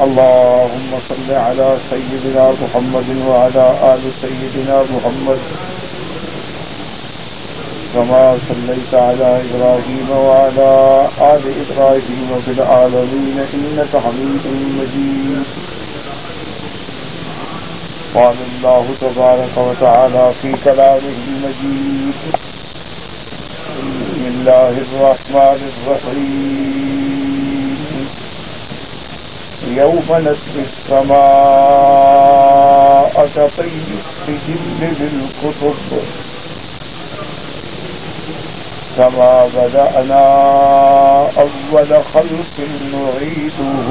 اللهم صل على سيدنا محمد وعلى آل سيدنا محمد كما صليت على إبراهيم وعلى آل إبراهيم في العالمين إنك حميد مجيد. قال الله تبارك وتعالى في كلامه المجيد: بسم الله الرحمن الرحيم. يوم نطوي السماء كطي السجل للكتب كما بدأنا أول خلق نعيده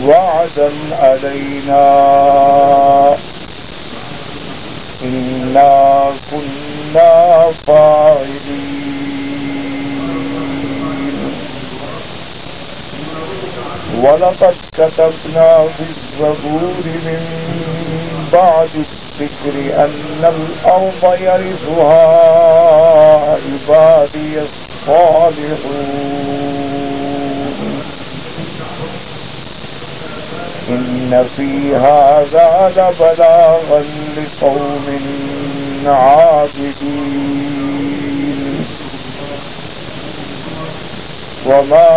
وعدا علينا إنا كنا فاعلين. ولقد كتبنا في الزبور من بعد الذكر أن الأرض يرثها عبادي الصالحون. إن في هذا لبلاغا لقوم عابدين. وما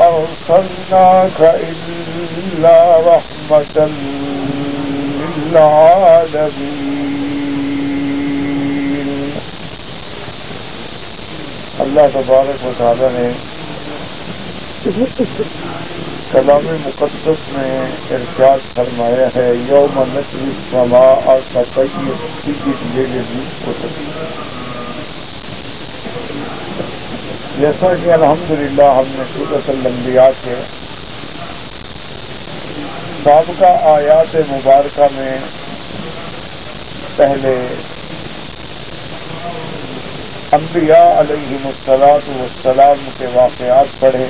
أرسلناك إلا رحمة للعالمين. اللہ تبارک و تعالی نے کلام مقدس میں ارشاد فرمایا ہے: یوم نطوی السماء کطی السجل للکتب. جیسا کہ الحمدللہ ہم نے سورۃ الانبیاء کے سابقہ آیات مبارکہ میں پہلے انبیاء علیہم السلام کے واقعات پڑھے،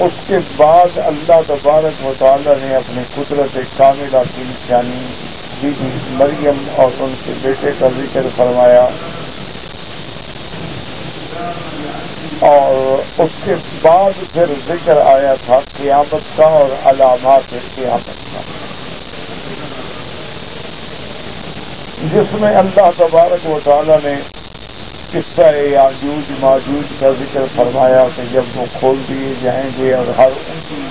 اس کے بعد اللہ تبارک و تعالی نے اپنی قدرت کاملہ کی نشانی بی بی مریم اور ان کے بیٹے کا ذکر فرمایا، اور اس کے بعد پھر ذکر آیا تھا قیامت کا اور علامات قیامت کا، جس میں اللہ تبارک و تعالی نے قصہ یاجوج ماجوج کا ذکر فرمایا کہ جب وہ کھول دیے جائیں گے اور ہر ان کی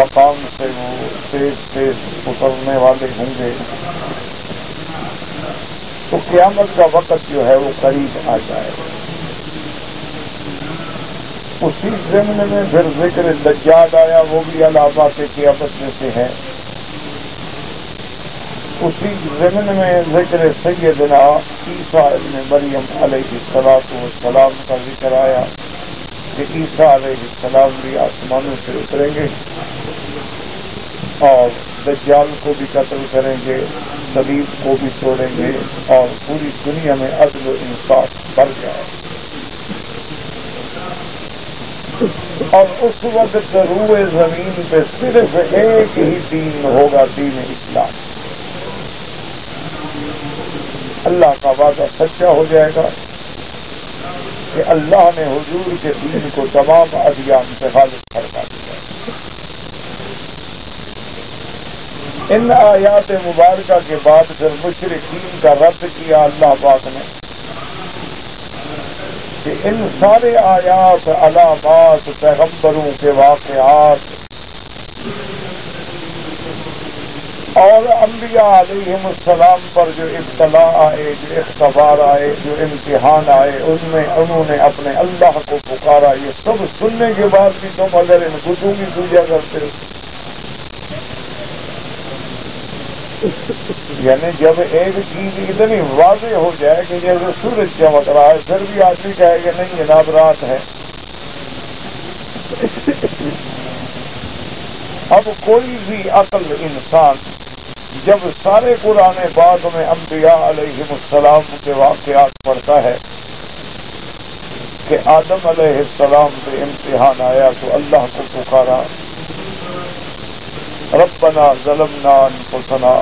مقام سے وہ تیز تیز اترنے والے ہوں گے تو قیامت کا وقت جو ہے وہ قریب آ جائے گا. اسی ضمن میں پھر ذکر دجال آیا، وہ بھی علامات قیامت میں سے ہے. اسی ضمن میں ذکر سیدنا عیسیٰ ابن مریم علیہ السلام کا ذکر آیا کہ عیسیٰ علیہ السلام بھی آسمانوں سے اتریں گے اور دجال کو بھی قتل کریں گے، صلیب کو بھی توڑیں گے اور پوری دنیا میں عدل و انصاف بڑھ جائے. اور اس وقت روئے زمین پہ صرف ایک ہی دین ہوگا، دین اسلام. اللہ کا وعدہ سچا ہو جائے گا کہ اللہ نے حضور کے دین کو تمام ادیان سے غالب کروا دیا. ان آیات مبارکہ کے بعد پھر مشرکین کا رد کیا اللہ پاک نے کہ ان سارے آیات، علامات، پیغمبروں کے واقعات اور انبیاء علیہم السلام پر جو ابتلاء آئے، جو اختبار آئے، جو امتحان آئے، ان میں انہوں نے اپنے اللہ کو پکارا. یہ سب سننے کے بعد بھی تم اگر ان بتوں کی پوجا کرتے ہو، یعنی جب ایک چیز اتنی واضح ہو جائے کہ جیسے سورج چمک رہا ہے پھر بھی آدمی کہے کہ نہیں جناب رات ہے. اب کوئی بھی عقل انسان جب سارے قرآن پاک میں انبیاء علیہم السلام کے واقعات پڑھتا ہے کہ آدم علیہ السلام پہ امتحان آیا تو اللہ کو پکارا، ربنا ظلمنا انفسنا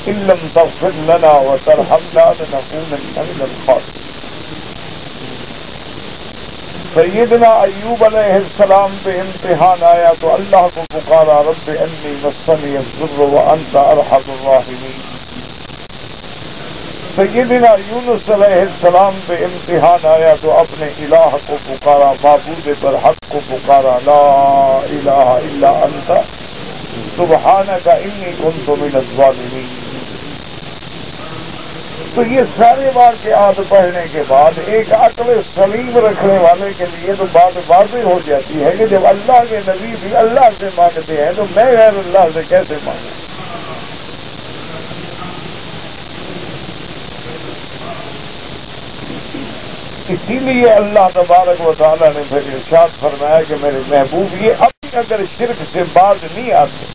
ان لم تغفر لنا وترحمنا لنكونن من الخاسرین۔ سیدنا ایوب علیہ السلام پہ امتحان آیا تو اللہ کو پکارا، رب انی مسنی الضر وانت ارحم الراحمین۔ سیدنا یونس علیہ السلام پہ امتحان آیا تو اپنے الہ کو پکارا، معبود برحق کو پکارا، لا الہ الا انت سبحانک انی کنت من الظالمین۔ تو یہ سارے واقعات پڑھنے کے بعد ایک عقل سلیم رکھنے والے کے لیے تو بات واضح ہو جاتی ہے کہ جب اللہ کے نبی بھی اللہ سے مانگتے ہیں تو میں غیر اللہ سے کیسے مانگوں؟ اسی لیے اللہ تبارک و تعالیٰ نے پھر ارشاد فرمایا کہ میرے محبوب یہ اب اگر شرک سے باز نہیں آتے،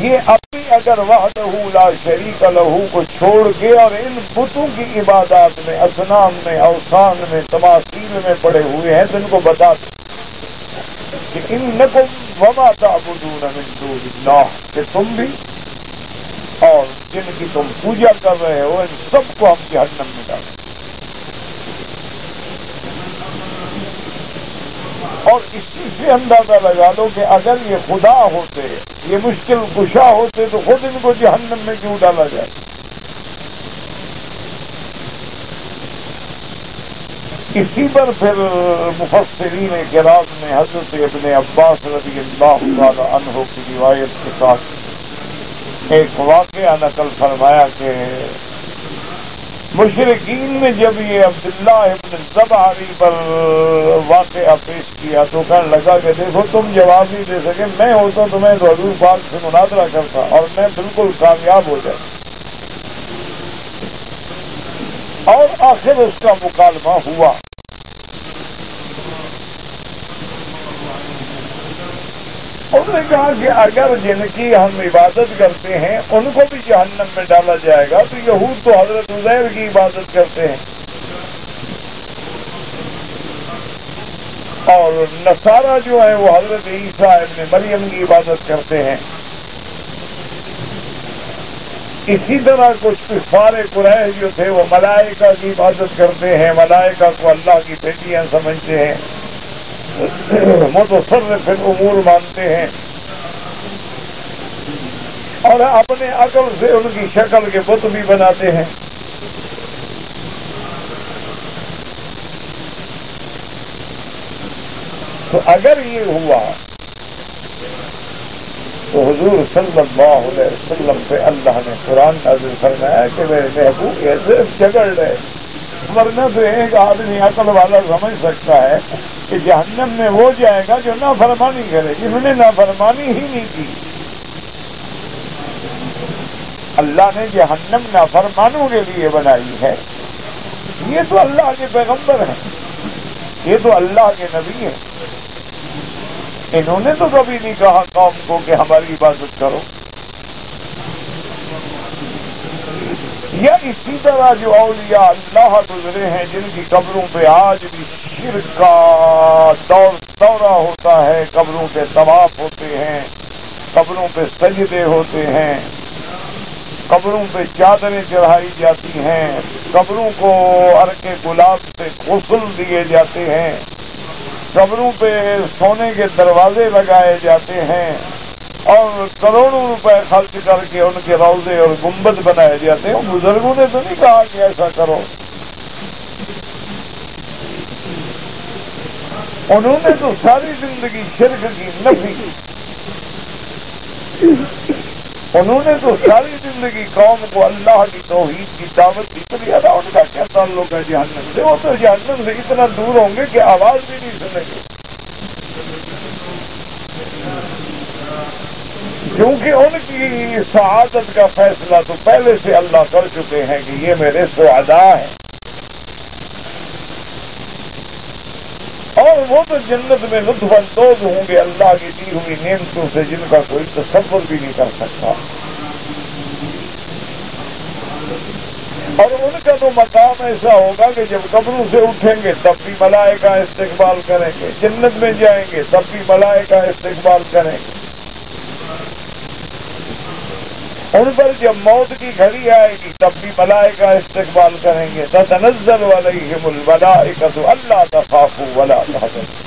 یہ ابھی اگر وحدہ لا شریک لہ کو چھوڑ کے اور ان بتوں کی عبادات میں، اصنام میں، اوثان میں، تماثیل میں پڑے ہوئے ہیں تو ان کو بتا دیں کہ انکم وما تعبدون من دون اللہ، کہ تم بھی اور جن کی تم پوجا کر رہے ہو ان سب کو ہم جہنم میں ڈالیں۔ اور اسی سے اندازہ لگا لو کہ اگر یہ خدا ہوتے، یہ مشکل کشا ہوتے تو خود ان کو جہنم میں کیوں ڈالا جائے؟ اسی پر پھر مفسرین کرام نے حضرت ابن عباس رضی اللہ تعالی عنہ کی روایت کے ساتھ ایک واقعہ نقل فرمایا کہ مشرکین نے جب یہ عبداللہ ابن الزبعری پر واقعہ پیش کیا تو کہنے لگا کہ دیکھو تم جواب نہیں دے سکے، میں ہوتا تو میں تو حضور پاک سے مناظرہ کرتا اور میں بالکل کامیاب ہو جاتا۔ اور آخر اس کا مکالمہ ہوا۔ انہوں نے کہا کہ اگر جن کی ہم عبادت کرتے ہیں ان کو بھی جہنم میں ڈالا جائے گا تو یہود تو حضرت عزیر کی عبادت کرتے ہیں اور نصارہ جو ہیں وہ حضرت عیسیٰ ابن مریم کی عبادت کرتے ہیں۔ اسی طرح کچھ کفار قریش جو تھے وہ ملائکہ کی عبادت کرتے ہیں، ملائکہ کو اللہ کی بیٹیاں سمجھتے ہیں، متصرف الامور مانتے ہیں اور اپنے عقل سے ان کی شکل کے بت بھی بناتے ہیں۔ تو اگر یہ ہوا تو حضور صلی اللہ علیہ وسلم پہ اللہ نے قرآن نازل فرمایا کہ میرے محبوب یہ صرف جگڑ رہے، ورنہ تو ایک آدمی عقل والا سمجھ سکتا ہے کہ جہنم میں وہ جائے گا جو نافرمانی کرے، جنہوں نے نافرمانی ہی نہیں کی۔ اللہ نے جہنم نافرمانوں کے لیے بنائی ہے۔ یہ تو اللہ کے پیغمبر ہیں، یہ تو اللہ کے نبی ہیں، انہوں نے تو کبھی نہیں کہا قوم کو کہ ہماری عبادت کرو۔ یا اسی طرح جو اولیاء اللہ گزرے ہیں جن کی قبروں پہ آج بھی شرک کا دورہ ہوتا ہے، قبروں پہ طواف ہوتے ہیں، قبروں پہ سجدے ہوتے ہیں، قبروں پہ چادریں چڑھائی جاتی ہیں، قبروں کو عرق گلاب سے غسل دیے جاتے ہیں، قبروں پہ سونے کے دروازے لگائے جاتے ہیں اور کروڑوں روپے خرچ کر کے ان کے روضے اور گنبد بنائے جاتے ہیں۔ بزرگوں نے تو نہیں کہا کہ ایسا کرو، انہوں نے تو ساری زندگی شرک کی نفی کی، انہوں نے تو ساری زندگی قوم کو اللہ کی توحید کی دعوت دی، تو لہٰذا ان کا کیا تعلق ہے جہنم سے؟ وہ تو جہنم سے اتنا دور ہوں گے کہ آواز بھی نہیں سنیں گے، کیونکہ ان کی سعادت کا فیصلہ تو پہلے سے اللہ کر چکے ہیں کہ یہ میرے سعداء ہیں، اور وہ تو جنت میں لطف اندوز ہوں گے اللہ کی دی ہوئی نعمتوں سے جن کا کوئی تصور بھی نہیں کر سکتا۔ اور ان کا تو مقام ایسا ہوگا کہ جب قبروں سے اٹھیں گے تب بھی ملائکہ استقبال کریں گے، جنت میں جائیں گے تب بھی ملائکہ استقبال کریں گے۔ ان پر جب موت کی گھڑی آئے گی تب بھی ملائکہ استقبال کریں گے. تتنزل علیہم الملائکۃ الا تخافوا ولا تحزنوا،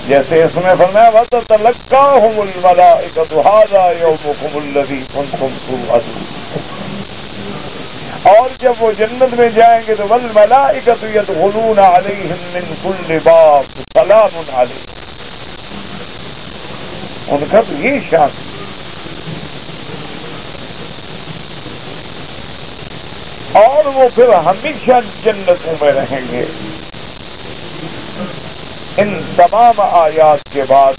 جیسے اس میں فرمایا وَتَتَلَقَّاهُمُ الْمَلَائِكَةُ هَذَا يَوْمُكُمُ الَّذِي كُنتُمْ تُوعَدُونَ. اور جب وہ جنت میں جائیں گے تو وَالْمَلَائِكَةُ يَدْخُلُونَ عَلَيْهِمْ مِنْ كُلِّ بَابٍ سَلَامٌ عَلَيْكُمْ. ان کا تو یہ شان، اور وہ پھر ہمیشہ جنتوں میں رہیں گے. ان تمام آیات کے بعد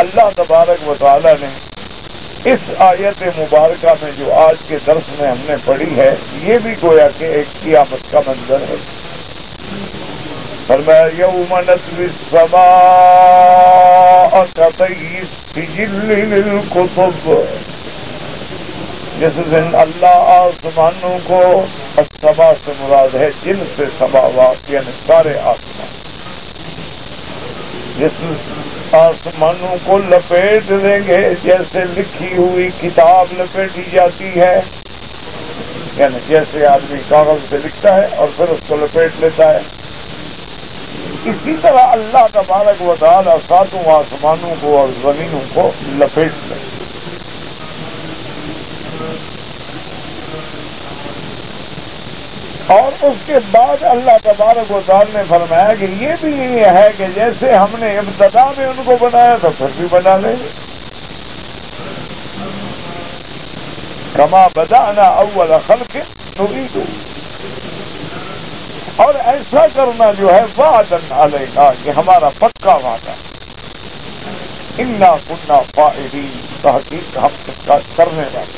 اللہ تبارک و تعالی نے اس آیت مبارکہ میں جو آج کے درس میں ہم نے پڑھی ہے، یہ بھی گویا کہ ایک قیامت کا منظر ہے. فرمایا یوم نطوی السماء کطی السجل للکتب، جس دن اللہ آسمانوں کو، السماء سے مراد ہے جن سے سماوات یعنی سارے آسمان، جس آسمانوں کو لپیٹ دیں گے جیسے لکھی ہوئی کتاب لپیٹی جاتی ہے، یعنی جیسے آدمی کاغذ پہ لکھتا ہے اور پھر اس کو لپیٹ لیتا ہے، اسی طرح اللہ تبارک و تعالی ساتوں آسمانوں کو اور زمینوں کو لپیٹ لیں. اور اس کے بعد اللہ تبارک و تعالی نے فرمایا کہ یہ بھی ہے کہ جیسے ہم نے ابتدا میں ان کو بنایا تو پھر بھی بنا لیں گے. کما بدأنا اول خلق نعید، اور ایسا کرنا جو ہے وعدا علینا، یہ ہمارا پکا وعدہ. انا کنا فاعلین، تحقیق ہم اس کا کرنے والے.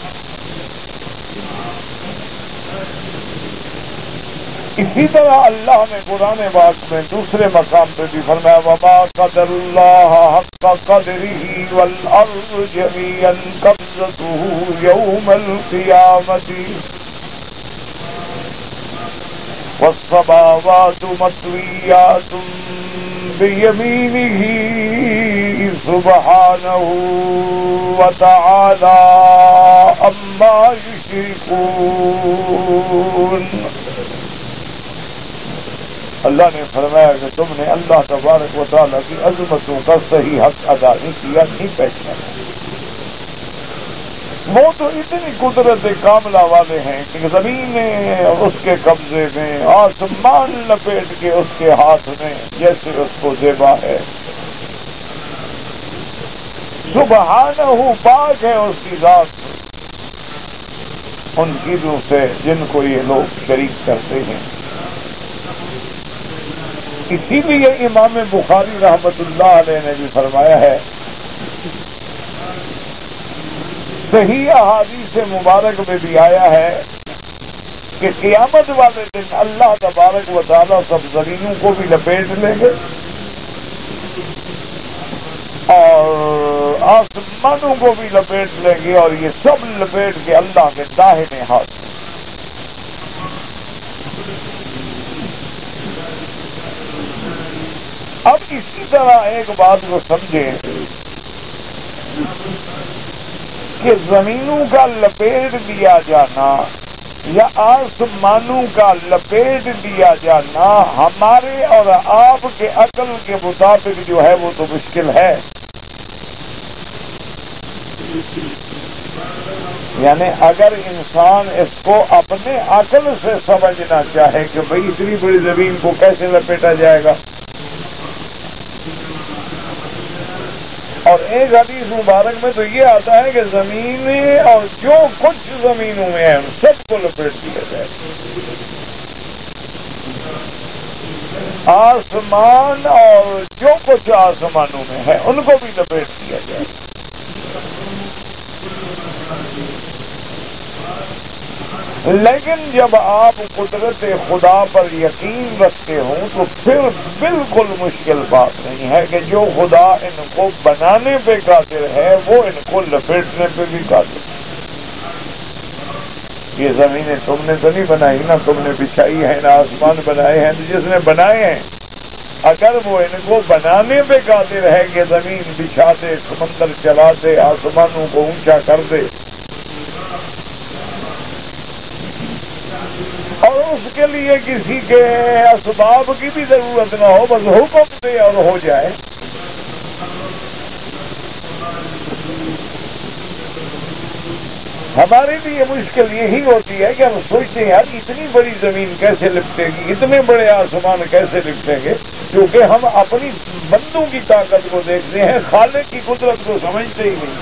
اسی طرح اللہ نے قرآن پاک میں دوسرے مقام پہ بھی فرمایا وما قدر اللہ حق قدرہ والارض جميعا قبضته یوم القیامۃ والسماوات مطویات بیمینہ سبحانہ وتعالی عما یشرکون. اللہ نے فرمایا کہ تم نے اللہ تبارک و تعالیٰ کی عظمتوں کا صحیح حق ادا نہیں کیا، نہیں پہچانا. وہ تو اتنی قدرت کاملہ والے ہیں کہ زمینیں اس کے قبضے میں، آسمان لپیٹ کے اس کے ہاتھ میں جیسے اس کو زیبا ہے. سبحانہ، پاک ہے اس کی ذات ان چیزوں سے جن کو یہ لوگ شریک کرتے ہیں. اسی لیے امام بخاری رحمت اللہ علیہ نے بھی فرمایا ہے، صحیح احادیث مبارک میں بھی آیا ہے کہ قیامت والے دن اللہ تبارک و تعالیٰ سب زمینوں کو بھی لپیٹ لیں گے اور آسمانوں کو بھی لپیٹ لیں گے، اور یہ سب لپیٹ کے اللہ کے داہنے ہاتھ. اب اسی طرح ایک بات کو سمجھیں کہ زمینوں کا لپیٹ دیا جانا یا آسمانوں کا لپیٹ دیا جانا ہمارے اور آپ کے عقل کے مطابق جو ہے وہ تو مشکل ہے. یعنی اگر انسان اس کو اپنے عقل سے سمجھنا چاہے کہ بھئی اتنی بڑی زمین کو کیسے لپیٹا جائے گا، اور ایک حدیث مبارک میں تو یہ آتا ہے کہ زمینیں اور جو کچھ زمینوں میں ہے ان سب کو لپیٹ دیا جائے. آسمان اور جو کچھ آسمانوں میں ہے ان کو بھی لپیٹ دیا جائے. لیکن جب آپ قدرت خدا پر یقین رکھتے ہوں تو پھر بالکل مشکل بات نہیں ہے کہ جو خدا ان کو بنانے پہ قادر ہے وہ ان کو لپیٹنے پہ بھی قادر ہے. یہ زمینیں تم نے تو نہیں بنائی نا، تم نے بچھائی ہے نا، آسمان بنائے ہیں جس نے بنائے ہیں اگر وہ ان کو بنانے پہ قادر ہے کہ زمین بچھا دے، سمندر چلا دے، آسمانوں کو اونچا کر دے، اور اس کے لیے کسی کے اسباب کی بھی ضرورت نہ ہو، بس حکم دے اور ہو جائے، ہمارے لیے مشکل یہی ہوتی ہے کہ ہم سوچتے ہیں یار اتنی بڑی زمین کیسے لپٹے گی، اتنے بڑے آسمان کیسے لپٹیں گے، کیونکہ ہم اپنی بندوں کی طاقت کو دیکھتے ہیں، خالق کی قدرت کو سمجھتے ہی نہیں۔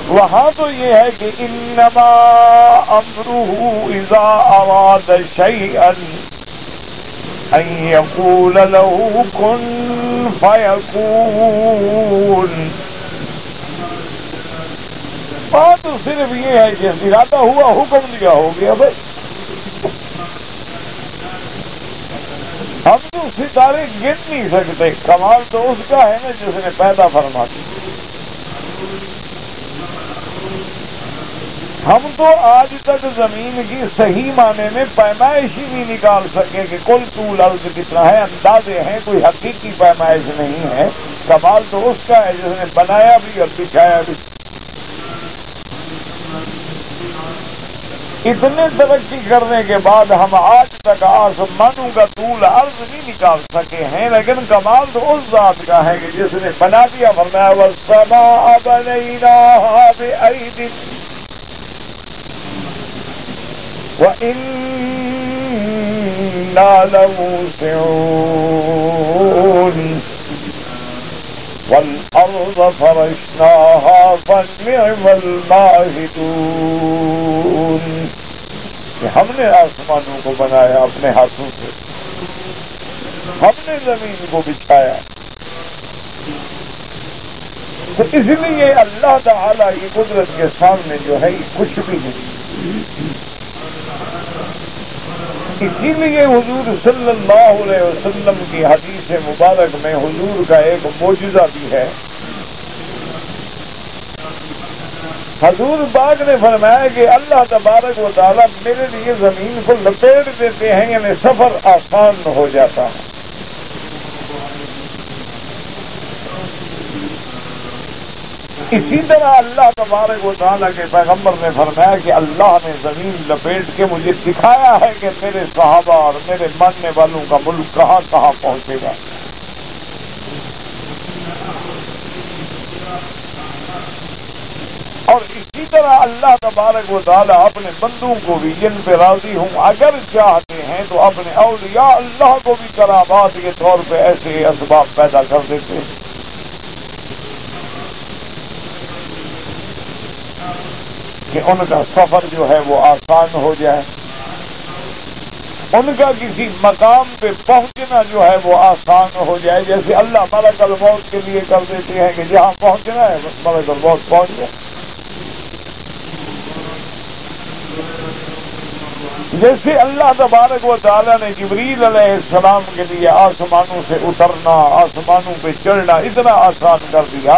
وہاں تو یہ ہے کہ انما امرہ اذا اراد شیئا ان یقول له کن فیکون، بات تو صرف یہ ہے کہ ارادہ ہوا، حکم دیا، ہو گیا بھائی۔ ہم تو ستارے گن نہیں سکتے، کمال تو اس کا ہے نا جس نے پیدا فرما دیا۔ ہم تو آج تک زمین کی صحیح معنی میں پیمائش ہی نہیں نکال سکے کہ کل طول عرض کتنا ہے، اندازے ہیں، کوئی حقیقی پیمائش نہیں ہے۔ کمال تو اس کا ہے جس نے بنایا بھی اور بچھایا بھی۔ اتنے ترقی کرنے کے بعد ہم آج تک آسمانوں کا طول عرض نہیں نکال سکے ہیں، لیکن کمال تو اس ذات کا ہے کہ جس نے بنا دیا، فرمایا والسماء بنيناها بأيد وإنا لموسعون والأرض فرشناها فنعم الماهدون، کہ ہم نے آسمانوں کو بنایا اپنے ہاتھوں سے، ہم نے زمین کو بچھایا، تو اس لیے اللہ تعالیٰ کی قدرت کے سامنے جو ہے یہ کچھ بھی نہیں۔ اسی لیے حضور صلی اللہ علیہ وسلم کی حدیث مبارک میں حضور کا ایک معجزہ بھی ہے۔ حضور پاک نے فرمایا کہ اللہ تبارک و تعالیٰ میرے لیے زمین کو لپیٹ دیتے ہیں، یعنی سفر آسان ہو جاتا ہے۔ اسی طرح اللہ تبارک و تعالیٰ کے پیغمبر نے فرمایا کہ اللہ نے زمین لپیٹ کے مجھے دکھایا ہے کہ میرے صحابہ اور میرے ماننے والوں کا ملک کہاں کہاں پہنچے گا۔ اور اسی طرح اللہ تبارک و تعالیٰ اپنے بندوں کو بھی جن پہ راضی ہوں اگر چاہتے ہیں تو اپنے اولیاء اللہ کو بھی کرامات کے طور پہ ایسے اسباب پیدا کر دیتے ہیں کہ ان کا سفر جو ہے وہ آسان ہو جائے، ان کا کسی مقام پہ پہنچنا جو ہے وہ آسان ہو جائے، جیسے اللہ ملک الموت کے لیے کر دیتے ہیں کہ جہاں پہنچنا ہے ملک الموت پہنچ جائے۔ جیسے اللہ تبارک و تعالیٰ نے جبریل علیہ السلام کے لیے آسمانوں سے اترنا، آسمانوں پہ چڑھنا اتنا آسان کر دیا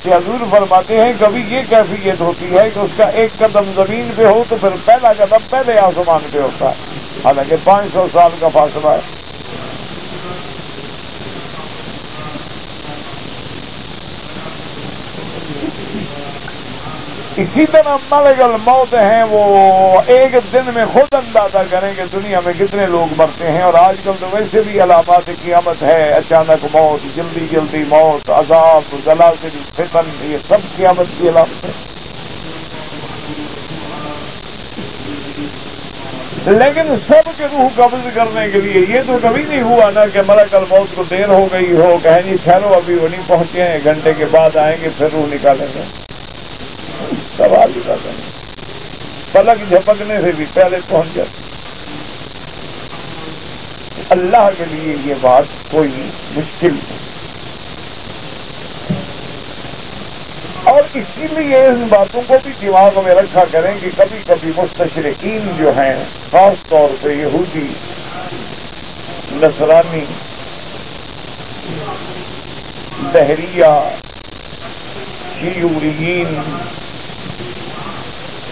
کہ حضور فرماتے ہیں کبھی یہ کیفیت ہوتی ہے کہ اس کا ایک قدم زمین پہ ہو تو پھر پہلا قدم پہلے آسمان پہ ہوتا ہے، حالانکہ 500 سال کا فاصلہ ہے۔ اسی طرح ملک الموت ہیں، وہ ایک دن میں خود اندازہ کریں کہ دنیا میں کتنے لوگ مرتے ہیں، اور آج کل تو ویسے بھی علامات قیامت ہے، اچانک موت، جلدی جلدی موت، عذاب، زلازل، فتن، یہ سب قیامت کی علامت ہے۔ لیکن سب کے روح قبض کرنے کے لیے یہ تو کبھی نہیں ہوا نا کہ ملک الموت کو دیر ہو گئی ہو، کہیں جی ٹھہرو ابھی وہ نہیں پہنچے ہیں، 1 گھنٹے کے بعد آئیں گے پھر روح نکالیں گے۔ سوال ہی کرتے ہیں، پلک جھپکنے سے بھی پہلے پہنچ جاتے۔ اللہ کے لیے یہ بات کوئی مشکل نہیں، اور اسی لیے ان باتوں کو بھی دماغ میں رکھا کریں کہ کبھی کبھی مستشرقین جو ہیں، خاص طور پہ یہودی، نصرانی، دہریہ، شیعویین،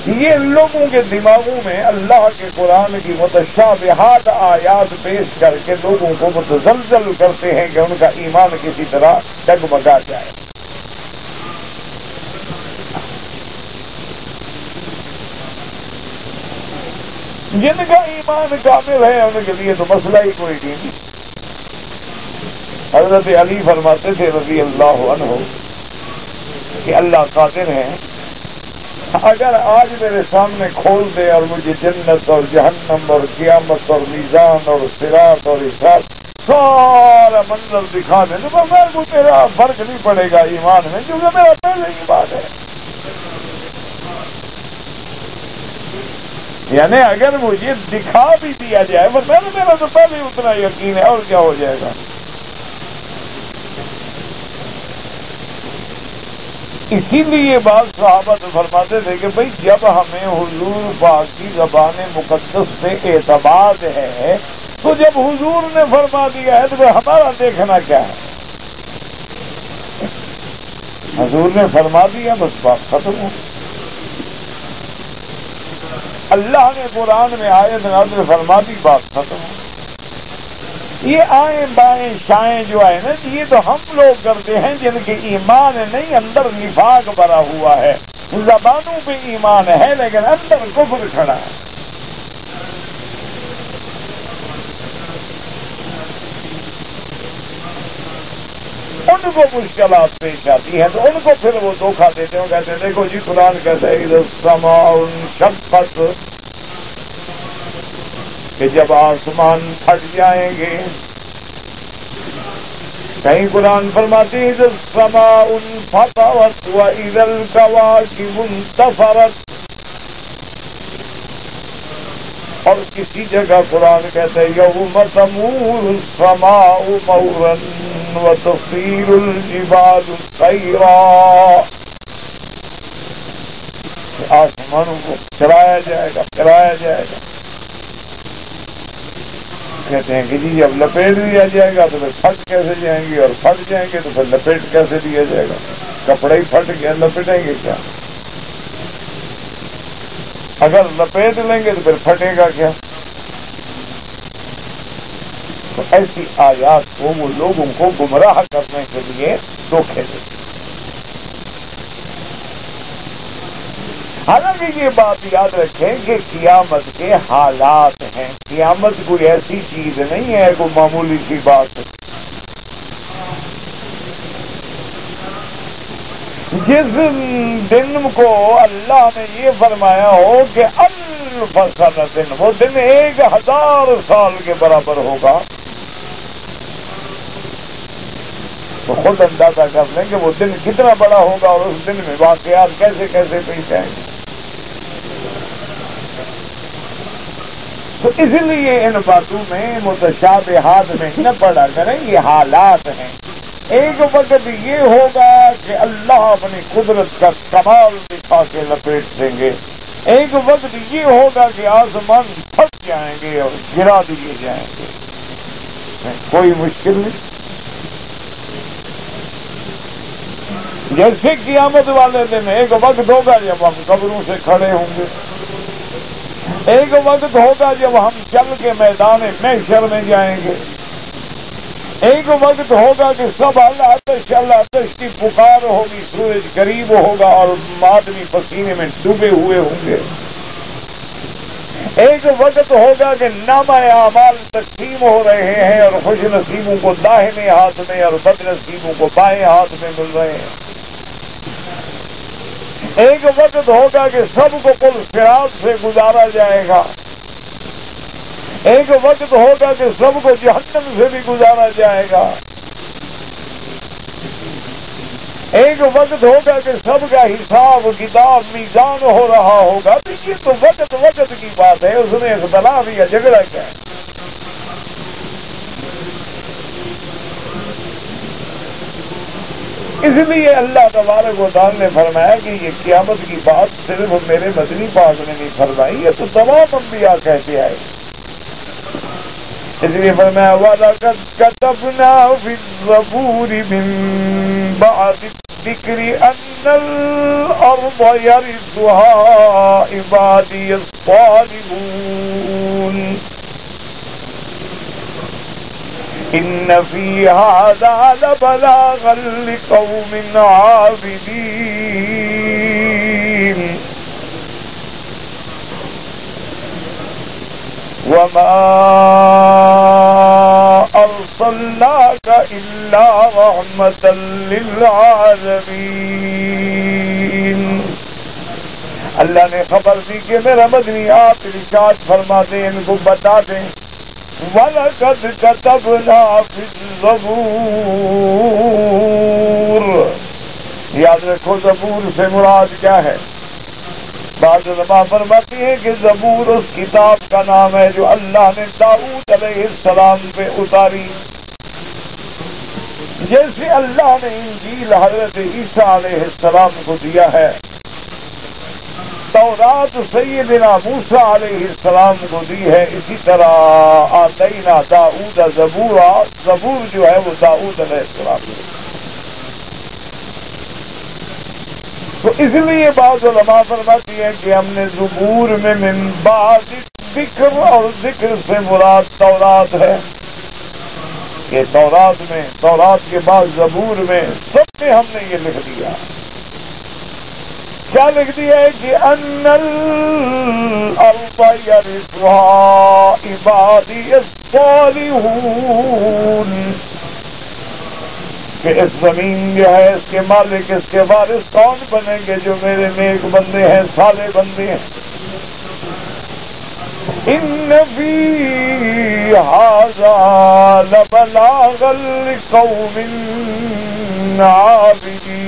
یہ لوگوں کے دماغوں میں اللہ کے قرآن کی متشابہات آیات پیش کر کے لوگوں کو متزلزل کرتے ہیں کہ ان کا ایمان کسی طرح ڈگمگا جائے. جن کا ایمان کامل ہے ان کے لیے تو مسئلہ ہی کوئی نہیں. حضرت علی فرماتے تھے رضی اللہ عنہ کہ اللہ قادر ہے، اگر آج میرے سامنے کھول دے اور مجھے جنت اور جہنم اور قیامت اور میزان اور صراط اور حساب سارا منظر دکھا دے تو میرے کو میرا فرق نہیں پڑے گا ایمان میں، کیونکہ میرا پہلے ہی بات ہے. یعنی اگر مجھے دکھا بھی دیا جائے میرا تو پہلے ہی اتنا یقین ہے، اور کیا ہو جائے گا. اسی لیے بعض صحابہ تو فرماتے تھے کہ بھئی جب ہمیں حضور پاک کی زبان مقدس سے اعتماد ہے تو جب حضور نے فرما دیا ہے تو ہمارا دیکھنا کیا ہے. حضور نے فرما دیا بس بات ختم ہو. اللہ نے قرآن میں آیت نازل فرما دی، بات ختم ہو. یہ آئیں بائیں شائیں جو ہے نا یہ تو ہم لوگ کرتے ہیں جن کے ایمان نہیں، اندر نفاق بھرا ہوا ہے. زبانوں پہ ایمان ہے لیکن اندر کفر کھڑا ہے. ان کو مشکلات پیش آتی ہیں تو ان کو پھر وہ دھوکہ دیتے ہیں، کہتے ہیں دیکھو جی قرآن کہتا ہے اذا السماء انشقت کہ جب آسمان پھٹ جائیں گے. کہیں قرآن فرماتی ہے اذا السماء انفطرت واذا الكواكب انتثرت، اور کسی جگہ قرآن کہتا ہے یوم تمور السماء مورا وتصير الجبال سيرا، آسمانوں کو چلایا جائے گا پھرایا جائے گا. کہتے ہیں کہ جی جب لپیٹ دیا جائے گا تو پھر پھٹ کیسے جائیں گے، اور پھٹ جائیں گے تو پھر لپیٹ کیسے دیا جائے گا. کپڑے ہی پھٹ گیا لپیٹیں گے کیا؟ اگر لپیٹ لیں گے تو پھر پھٹے گا کیا؟ تو ایسی آیات کو وہ لوگوں کو گمراہ کرنے کے لیے دھوکے دیتے. حالانکہ یہ بات یاد رکھیں کہ قیامت کے حالات ہیں، قیامت کوئی ایسی چیز نہیں ہے کوئی معمولی سی بات ہے. جس دن کو اللہ نے یہ فرمایا ہو کہ الف سنۃ، وہ دن 1000 سال کے برابر ہوگا، تو خود اندازہ کر لیں کہ وہ دن کتنا بڑا ہوگا اور اس دن میں واقعات کیسے کیسے پیش آئیں گے. تو اس لیے ان باتوں میں متشابہات میں نہ پڑا کریں، یہ حالات ہیں. ایک وقت یہ ہوگا کہ اللہ اپنی قدرت کا کمال دکھا کے لپیٹ دیں گے، ایک وقت یہ ہوگا کہ آسمان پھٹ جائیں گے اور گرا دیے جائیں گے. کوئی مشکل نہیں. جیسے قیامت والے دن ایک وقت ہوگا جب ہم قبروں سے کھڑے ہوں گے، ایک وقت ہوگا جب ہم چل کے میدان محشر میں جائیں گے، ایک وقت ہوگا کہ سب اللہ کی پکار ہوگی، سورج قریب ہوگا اور آدمی پسینے میں ڈوبے ہوئے ہوں گے. ایک وقت ہوگا کہ نامہ اعمال تقسیم ہو رہے ہیں اور خوش نصیبوں کو داہنے ہاتھ میں اور بد نصیبوں کو بائیں ہاتھ میں مل رہے ہیں. ایک وقت ہوگا کہ سب کو پل صراط سے گزارا جائے گا، ایک وقت ہوگا کہ سب کو جہنم سے بھی گزارا جائے گا، ایک وقت ہوگا کہ سب کا حساب کتاب میزان ہو رہا ہوگا. تو یہ تو وقت کی بات ہے، اس میں اختلاف یا جھگڑا کیا ہے. اس لیے اللہ تبارک و تعالی نے فرمایا کہ یہ قیامت کی بات صرف میرے مدنی پاک نے نہیں فرمائی، یہ تو تمام انبیاء کہتے آئے. اس لیے فرمایا وَلَقَدْ كَتَبْنَا فِي الزَّبُورِ مِن بَعْدِ الذِّكْرِ أَنَّ الأرض يرثها عبادي الصالحون إن في هذا لبلاغا لقوم عابدين وما أرسلناك إلا رحمة للعالمين. اللہ نے خبر دی کہ میرا مدنی آپ ارشاد فرما دیں، ان کو بتا دیں وَلَقَدْ كَتَبْنَا فِي الزَّبُورِ. یاد رکھو زبور سے مراد کیا ہے؟ بعض علماء فرماتی ہیں کہ زبور اس کتاب کا نام ہے جو اللہ نے داؤد علیہ السلام پہ اتاری، جیسے اللہ نے انجیل حضرت عیسیٰ علیہ السلام کو دیا ہے، تورات سیدنا موسیٰ علیہ السلام کو دی ہے، اسی طرح آتینا داؤد زبورا، زبور جو ہے وہ داؤد علیہ السلام ہے. تو اس لیے بعض علماء فرماتی ہیں کہ ہم نے زبور میں من بعد ذکر، اور ذکر سے مراد تورات ہے کہ تورات میں، تورات کے بعد زبور میں، سب میں ہم نے یہ لکھ دیا. کیا لکھ دیا ہے کہ ان الارض یرثها عبادی الصالحون، کہ اس زمین جو ہے اس کے مالک، اس کے وارث کون بنیں گے؟ جو میرے نیک بندے ہیں، صالح بندے ہیں. ان فی ھذا لبلاغا لقوم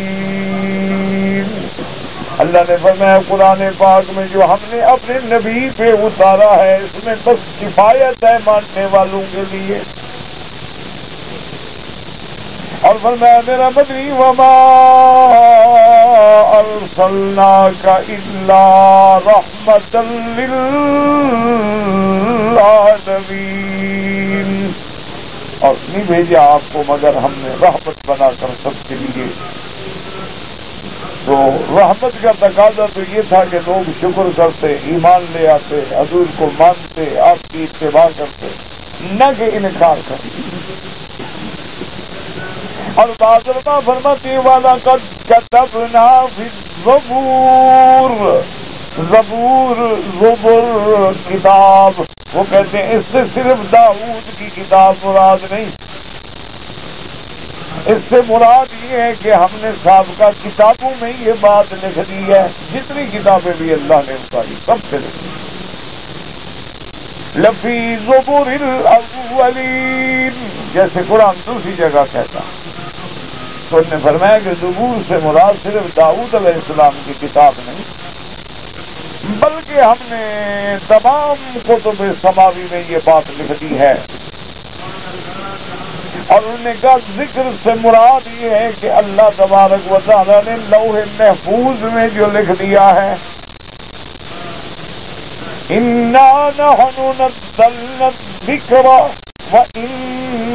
عابدین. اللہ نے فرمایا قرآن پاک میں جو ہم نے اپنے نبی پہ اتارا ہے اس میں بس کفایت ہے ماننے والوں کے لیے. اور فرمایا میرا مدنی وما ارسلناک الا رحمتا للعالمین، اور نہیں بھیجا آپ کو مگر ہم نے رحمت بنا کر سب کے لیے. تو رحمت کا تقاضا تو یہ تھا کہ لوگ شکر کرتے، ایمان لے آتے، حضور کو مانتے، آپ کی اتباع کرتے، نہ کہ انکار کرتے. اور بعض علماء فرماتے ہیں وَلَقَدْ كَتَبْنَا فِي الزَّبُورِ، زبور کتاب، وہ کہتے ہیں اس سے صرف داؤد کی کتاب مراد نہیں، اس سے مراد یہ ہے کہ ہم نے سابقہ کتابوں میں یہ بات لکھ دی ہے، جتنی کتابیں بھی اللہ نے اتاری سب سے لکھی. لفی زبور الاولین، جیسے قرآن دوسری جگہ کہتا. تو انہوں نے فرمایا کہ زبور سے مراد صرف داؤد علیہ السلام کی کتاب نہیں، بلکہ ہم نے تمام کتب سماوی میں یہ بات لکھ دی ہے. اور انہوں نے کہا ذکر سے مراد یہ ہے کہ اللہ تبارک و تعالی نے لوح محفوظ میں جو لکھ دیا ہے، اِنَّا نَحْنُ نَزَّلْنَا الذِّكْرَ وَإِنَّا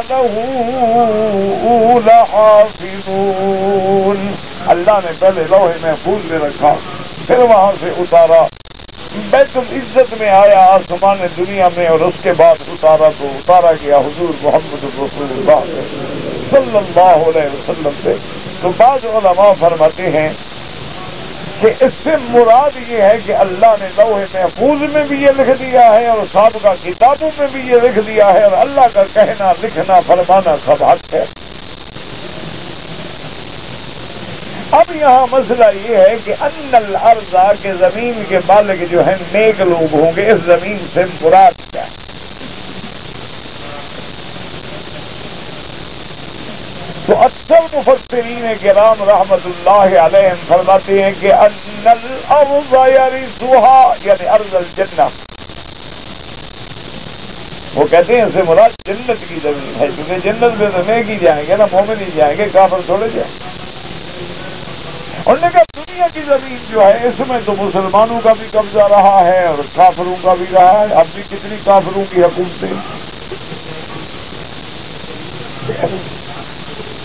لَهُ لَحَافِظُونَ. اللہ نے پہلے لوح محفوظ میں رکھا، پھر وہاں سے اتارا، بیت العزت میں آیا آسمان دنیا میں، اور اس کے بعد اتارا گیا حضور محمد رسول اللہ صلی اللہ علیہ وسلم سے. تو بعض علماء فرماتے ہیں کہ اس سے مراد یہ ہے کہ اللہ نے لوح محفوظ میں بھی یہ لکھ دیا ہے اور سابقہ کتابوں میں بھی یہ لکھ دیا ہے، اور اللہ کا کہنا، لکھنا، فرمانا سب حق ہے. اب یہاں مسئلہ یہ ہے کہ ان الارض، کے زمین کے مالک جو ہیں نیک لوگ ہوں گے، اس زمین سے مراد کیا ہے؟ تو اکثر مفسرین کرام رحمت اللہ علیہم فرماتے ہیں کہ ان الارض یرثها، یعنی ارض الجنہ، وہ کہتے ہیں اس سے مراد جنت کی زمین ہے، کیونکہ جنت میں تو نیک ہی جائیں گے نا، مومن ہی جائیں گے، کافر تھوڑے جائیں گے. اور نے کہا دنیا کی زمین جو ہے اس میں تو مسلمانوں کا بھی قبضہ رہا ہے اور کافروں کا بھی رہا ہے. اب بھی کتنی کافروں کی حکومتیں.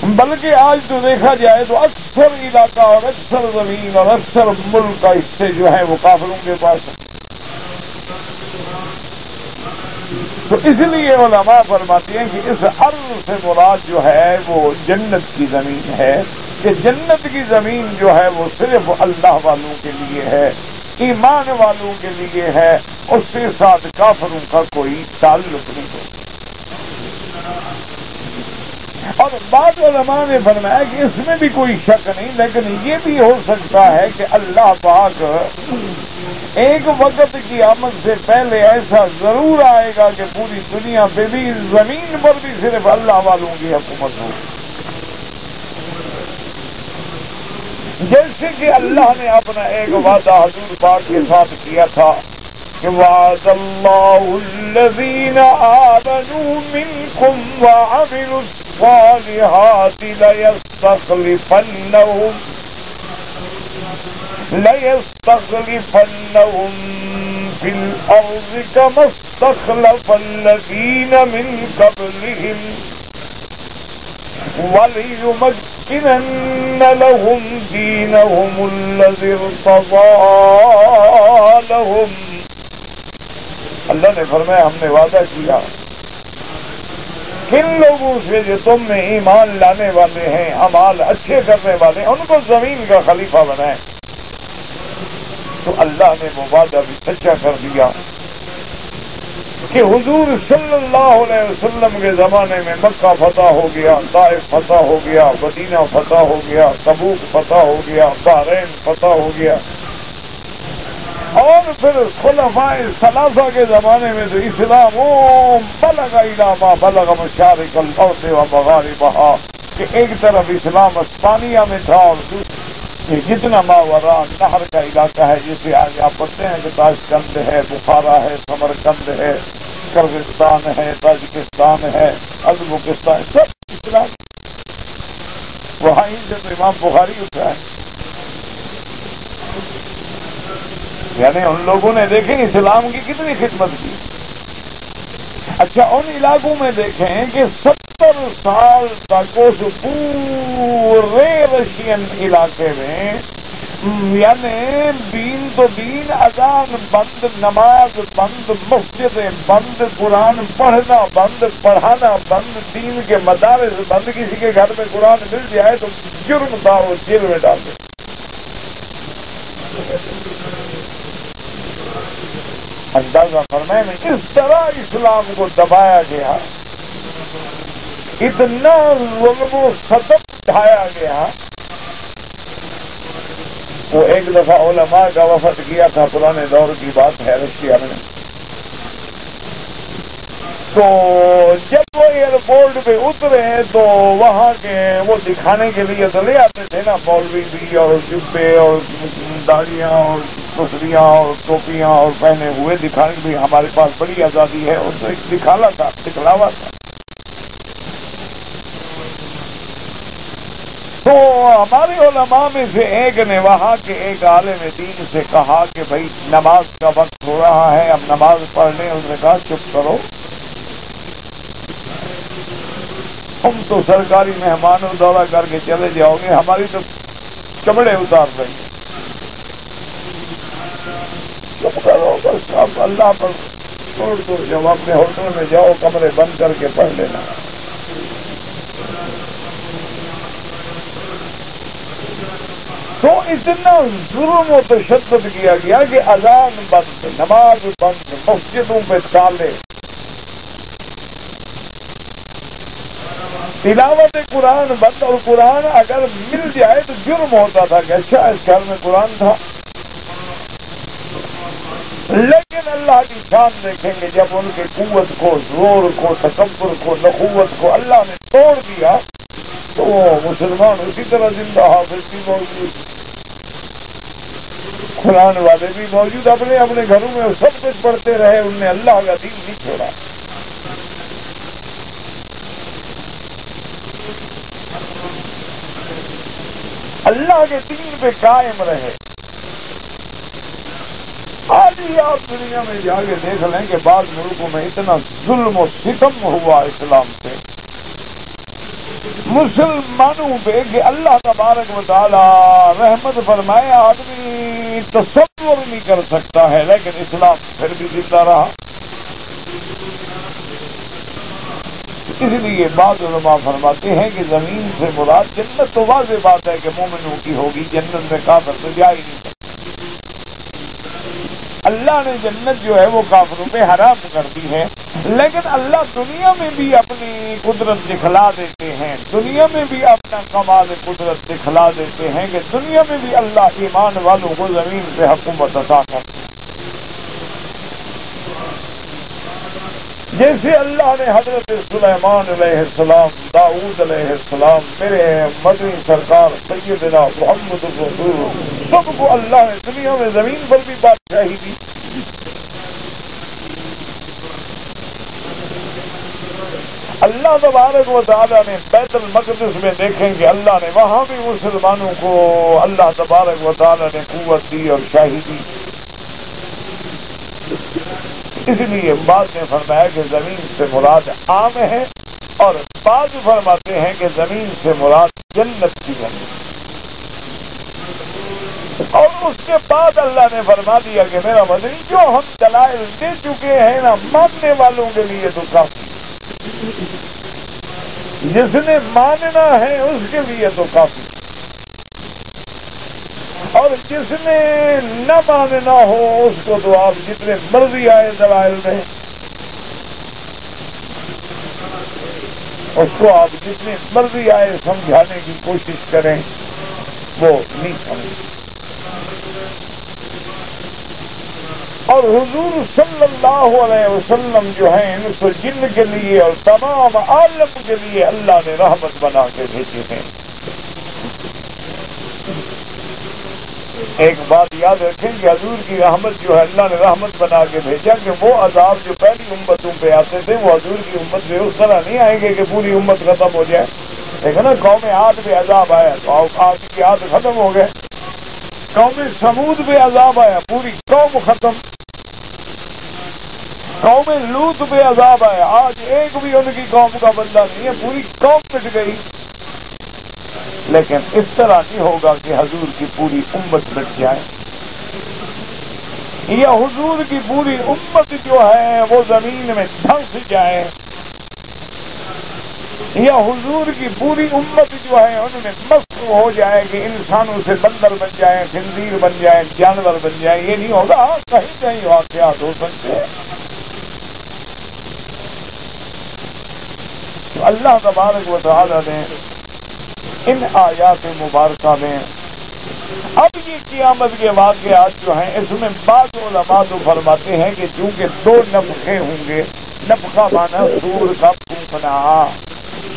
بلکہ آج تو دیکھا جائے تو اکثر علاقہ اور اکثر زمین اور اکثر ملک کا حصے جو ہے وہ کافروں کے پاس ہے. تو اس لیے علماء فرماتے ہیں کہ اس ارض سے مراد جو ہے وہ جنت کی زمین ہے، کہ جنت کی زمین جو ہے وہ صرف اللہ والوں کے لیے ہے، ایمان والوں کے لیے ہے، اس کے ساتھ کافروں کا کوئی تعلق نہیں ہے. اور بعض علماء نے فرمایا کہ اس میں بھی کوئی شک نہیں، لیکن یہ بھی ہو سکتا ہے کہ اللہ پاک ایک وقت کی آمد سے پہلے ایسا ضرور آئے گا کہ پوری دنیا پہ بھی، زمین پر بھی صرف اللہ والوں کی حکومت ہوگی. جیسے کہ اللہ نے اپنا ایک وعدہ حضور پاک کے ساتھ کیا تھا کہ وعد اللہ الذین آمنوا منکم وعملوا الصالحات لَيَسْتَخْلِفَنَّهُمْ فِي الْأَرْضِ كَمَا اسْتَخْلَفَ الَّذِينَ مِنْ قَبْلِهِمْ وَلِيُمَكِّنَنَّ لَهُمْ دِينَهُمُ الَّذِي ارْتَضَىٰ لَهُمْ. اللہ نے فرمایا ہم نے وعدہ کیا کن لوگوں سے جو تم میں ایمان لانے والے ہیں، اعمال اچھے کرنے والے ہیں، ان کو زمین کا خلیفہ بنائیں. تو اللہ نے وہ وعدہ بھی سچا کر دیا کہ حضور صلی اللہ علیہ وسلم کے زمانے میں مکہ فتح ہو گیا، طائف فتح ہو گیا، مدینہ فتح ہو گیا، تبوک فتح ہو گیا، بحرین فتح ہو گیا. اور پھر خلفائے ثلاثہ کے زمانے میں تو اسلام بلغ الی ما بلغ مشارق الارض و مغاربہا، کہ ایک طرف اسلام اسپانیہ میں تھا اور جتنا ماورا نہر کا علاقہ ہے، جسے آگے آپ پڑھتے ہیں کہ تاشقند ہے، بخارا ہے، سمرقند ہے، کرغستان ہے، تاجکستان ہے، ازبکستان، سب اسلام. وہاں سے تو امام بخاری اٹھا ہے. یعنی ان لوگوں نے دیکھیں اسلام کی کتنی خدمت کی. اچھا ان علاقوں میں دیکھیں کہ 70 سال تک اس پورے رشین علاقے میں یعنی دین تو دین، اذان بند، نماز بند، مسجدیں بند، قرآن پڑھنا بند، پڑھانا بند، دین کے مدارس بند. کسی کے گھر میں قرآن مل جائے تو جرم دار وہ جیل میں ڈال دے. اندازہ فرمائے میں اس طرح اسلام کو دبایا گیا، اتنا ظلم و ستم ڈھایا گیا. وہ ایک دفعہ علماء کا وفد کیا تھا، پرانے دور کی بات ہے، رشیا میں. تو جب وہ ایئرپورٹ پہ اترے تو وہاں کے وہ دکھانے کے لیے تو لے آتے تھے نا، مولوی بھی اور جبے اور داڑیاں اور کسریاں اور ٹوپیاں اور پہنے ہوئے، دکھانے بھی ہمارے پاس بڑی آزادی ہے. اور تو ایک دکھاوا تھا. تو ہمارے علماء میں سے ایک نے وہاں کے ایک عالم دین سے کہا کہ بھائی نماز کا وقت ہو رہا ہے، اب نماز پڑھ لیں. اس نے کہا چپ کرو، تم تو سرکاری مہمانوں دورہ کر کے چلے جاؤ گے، ہماری تو چمڑے اتار رہی ہیں. چپ کرو بس، اب اللہ پر چھوڑ دو. جب اپنے ہوٹل میں جاؤ کمرے بند کر کے پڑھ لینا. تو اتنا ظلم و تشدد کیا گیا کہ اذان بند، نماز بند، مسجدوں پہ تالے، تلاوت قرآن بند. اور قرآن اگر مل جائے تو جرم ہوتا تھا کہ اچھا اس گھر میں قرآن تھا. لیکن اللہ کی شان دیکھیں گے، جب ان کی قوت کو، زور کو، تکبر کو، نخوت کو اللہ نے توڑ دیا تو وہ مسلمان اسی طرح زندہ، حافظ بھی موجود، قرآن والے بھی موجود، اپنے اپنے گھروں میں سب کچھ پڑھتے رہے. انہوں نے اللہ کا دین نہیں چھوڑا. اللہ کے دین پہ قائم رہے. آج ہی آپ دنیا میں جا کے دیکھ لیں کہ بعض ملکوں میں اتنا ظلم و ستم ہوا اسلام سے. مسلمانوں پہ کہ اللہ تبارک و تعالی رحمت فرمائے آدمی تصور نہیں کر سکتا ہے، لیکن اسلام پھر بھی زندہ رہا۔ اس لیے بعض علماء فرماتے ہیں کہ زمین سے مراد جنت تو واضح بات ہے کہ مومنوں کی ہوگی، جنت میں کافر تو جا ہی نہیں سکتا۔ اللہ نے جنت جو ہے وہ کافروں پہ حرام کر دی ہے، لیکن اللہ دنیا میں بھی اپنی قدرت دکھلا دیتے ہیں، دنیا میں بھی اپنا کمال قدرت دکھلا دیتے ہیں کہ دنیا میں بھی اللہ ایمان والوں کو زمین پہ حکومت عطا کرتے ہیں۔ جیسے اللہ نے حضرت سلیمان علیہ السلام، داؤد علیہ السلام، میرے مدنی سرکار سیدنا محمد رسول سب کو اللہ نے دنیا میں زمین پر بھی بادشاہی دی۔ اللہ تبارک و تعالیٰ نے بیت المقدس میں دیکھیں کہ اللہ نے وہاں بھی مسلمانوں کو اللہ تبارک و تعالیٰ نے قوت دی اور شاہی دی۔ اس لیے بعض نے فرمایا کہ زمین سے مراد عام ہے، اور بعض فرماتے ہیں کہ زمین سے مراد جنت کی ہے۔ اور اس کے بعد اللہ نے فرما دیا کہ میرا مدنی جو ہم دلائل دے چکے ہیں نا، ماننے والوں کے لیے تو کافی، جس نے ماننا ہے اس کے لیے تو کافی، اور جس نے نہ ماننا ہو اس کو تو آپ جتنے مرضی آئے دلائل دیں، اس کو آپ جتنے مرضی آئے سمجھانے کی کوشش کریں، وہ نہیں سمجھے۔ اور حضور صلی اللہ علیہ وسلم جو ہیں ان کو جن کے لیے اور تمام عالم کے لیے اللہ نے رحمت بنا کے بھیجے ہیں۔ ایک بات یاد رکھیں کہ حضور کی رحمت جو ہے اللہ نے رحمت بنا کے بھیجا کہ وہ عذاب جو پہلی امتوں پہ آتے تھے وہ حضور کی امت پہ اس طرح نہیں آئیں گے کہ پوری امت ختم ہو جائے۔ دیکھو نا، قوم عاد پہ عذاب آیا تو عاد کی عاد ختم ہو گئے، قوم سمود پہ عذاب آیا پوری قوم ختم، قوم لوط پہ عذاب آیا آج ایک بھی ان کی قوم کا بندہ نہیں ہے، پوری قوم مٹ گئی۔ لیکن اس طرح نہیں ہوگا کہ حضور کی پوری امت مٹ جائے، یا حضور کی پوری امت جو ہے وہ زمین میں دھنس جائے، یا حضور کی پوری امت جو ہے ان میں مست ہو جائے کہ انسانوں سے بندر بن جائے، خنزیر بن جائے، جانور بن جائے، یہ نہیں ہوگا۔ کہیں کہیں واقعات ہو سکتے ہیں۔ تو اللہ تبارک و تعالی نے ان آیات مبارکہ میں اب یہ قیامت کے واقعات جو ہیں اس میں بعض علماء تو فرماتے ہیں کہ چونکہ دو نفخے ہوں گے، نفخہ مانا سور کا پھونکنا۔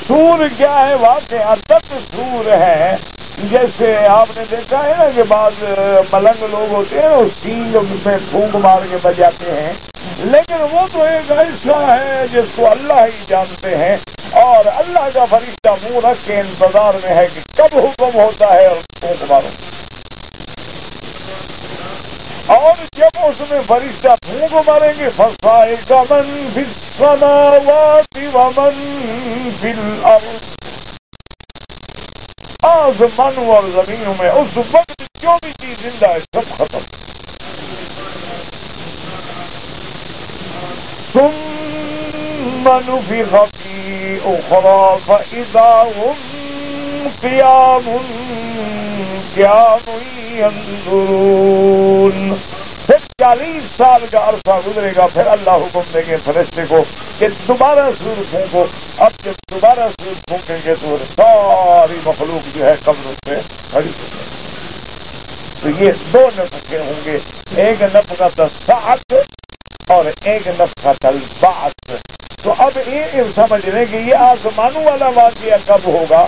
سور کیا ہے؟ واقعہ تک سور ہے، جیسے آپ نے دیکھا ہے نا کہ بعض ملنگ لوگ ہوتے ہیں اس سینگ میں پھونک مار کے بجاتے ہیں، لیکن وہ تو ایک ایسا ہے جس کو اللہ ہی جانتے ہیں، اور اللہ کا فرشتہ منہ رکھ کے انتظار میں ہے کہ کب حکم ہوتا ہے اور پھونک مارو۔ اور جب اس میں فرشتہ پھونک ماریں گے فَصَائِقَ مَن فِي السَّمَاوَاتِ وَمَن فِي الْأَرْضِ، آسمانوں اور زمینوں میں اس وقت جو بھی چیز زندہ ہے سب ختم۔ ثُمَّ نُفِخَ فِي أُخْرَىٰ فَإِذَا هُمْ قِيَامٌ يَنظُرُونَ۔ پھر 40 سال کا عرصہ گزرے گا، پھر اللہ حکم دیں گے فرشتے کو کہ دوبارہ سور پھونکو۔ اب جب دوبارہ سور پھونکیں گے تو ساری مخلوق جو ہے قبر سے کھڑی ہو جائے گی۔ تو یہ دو نفخے ہوں گے، ایک نفخۃ الصاعق اور ایک نفخۃ البعث۔ تو اب یہ سمجھ لیں کہ یہ آسمانوں والا واقعہ کب ہوگا؟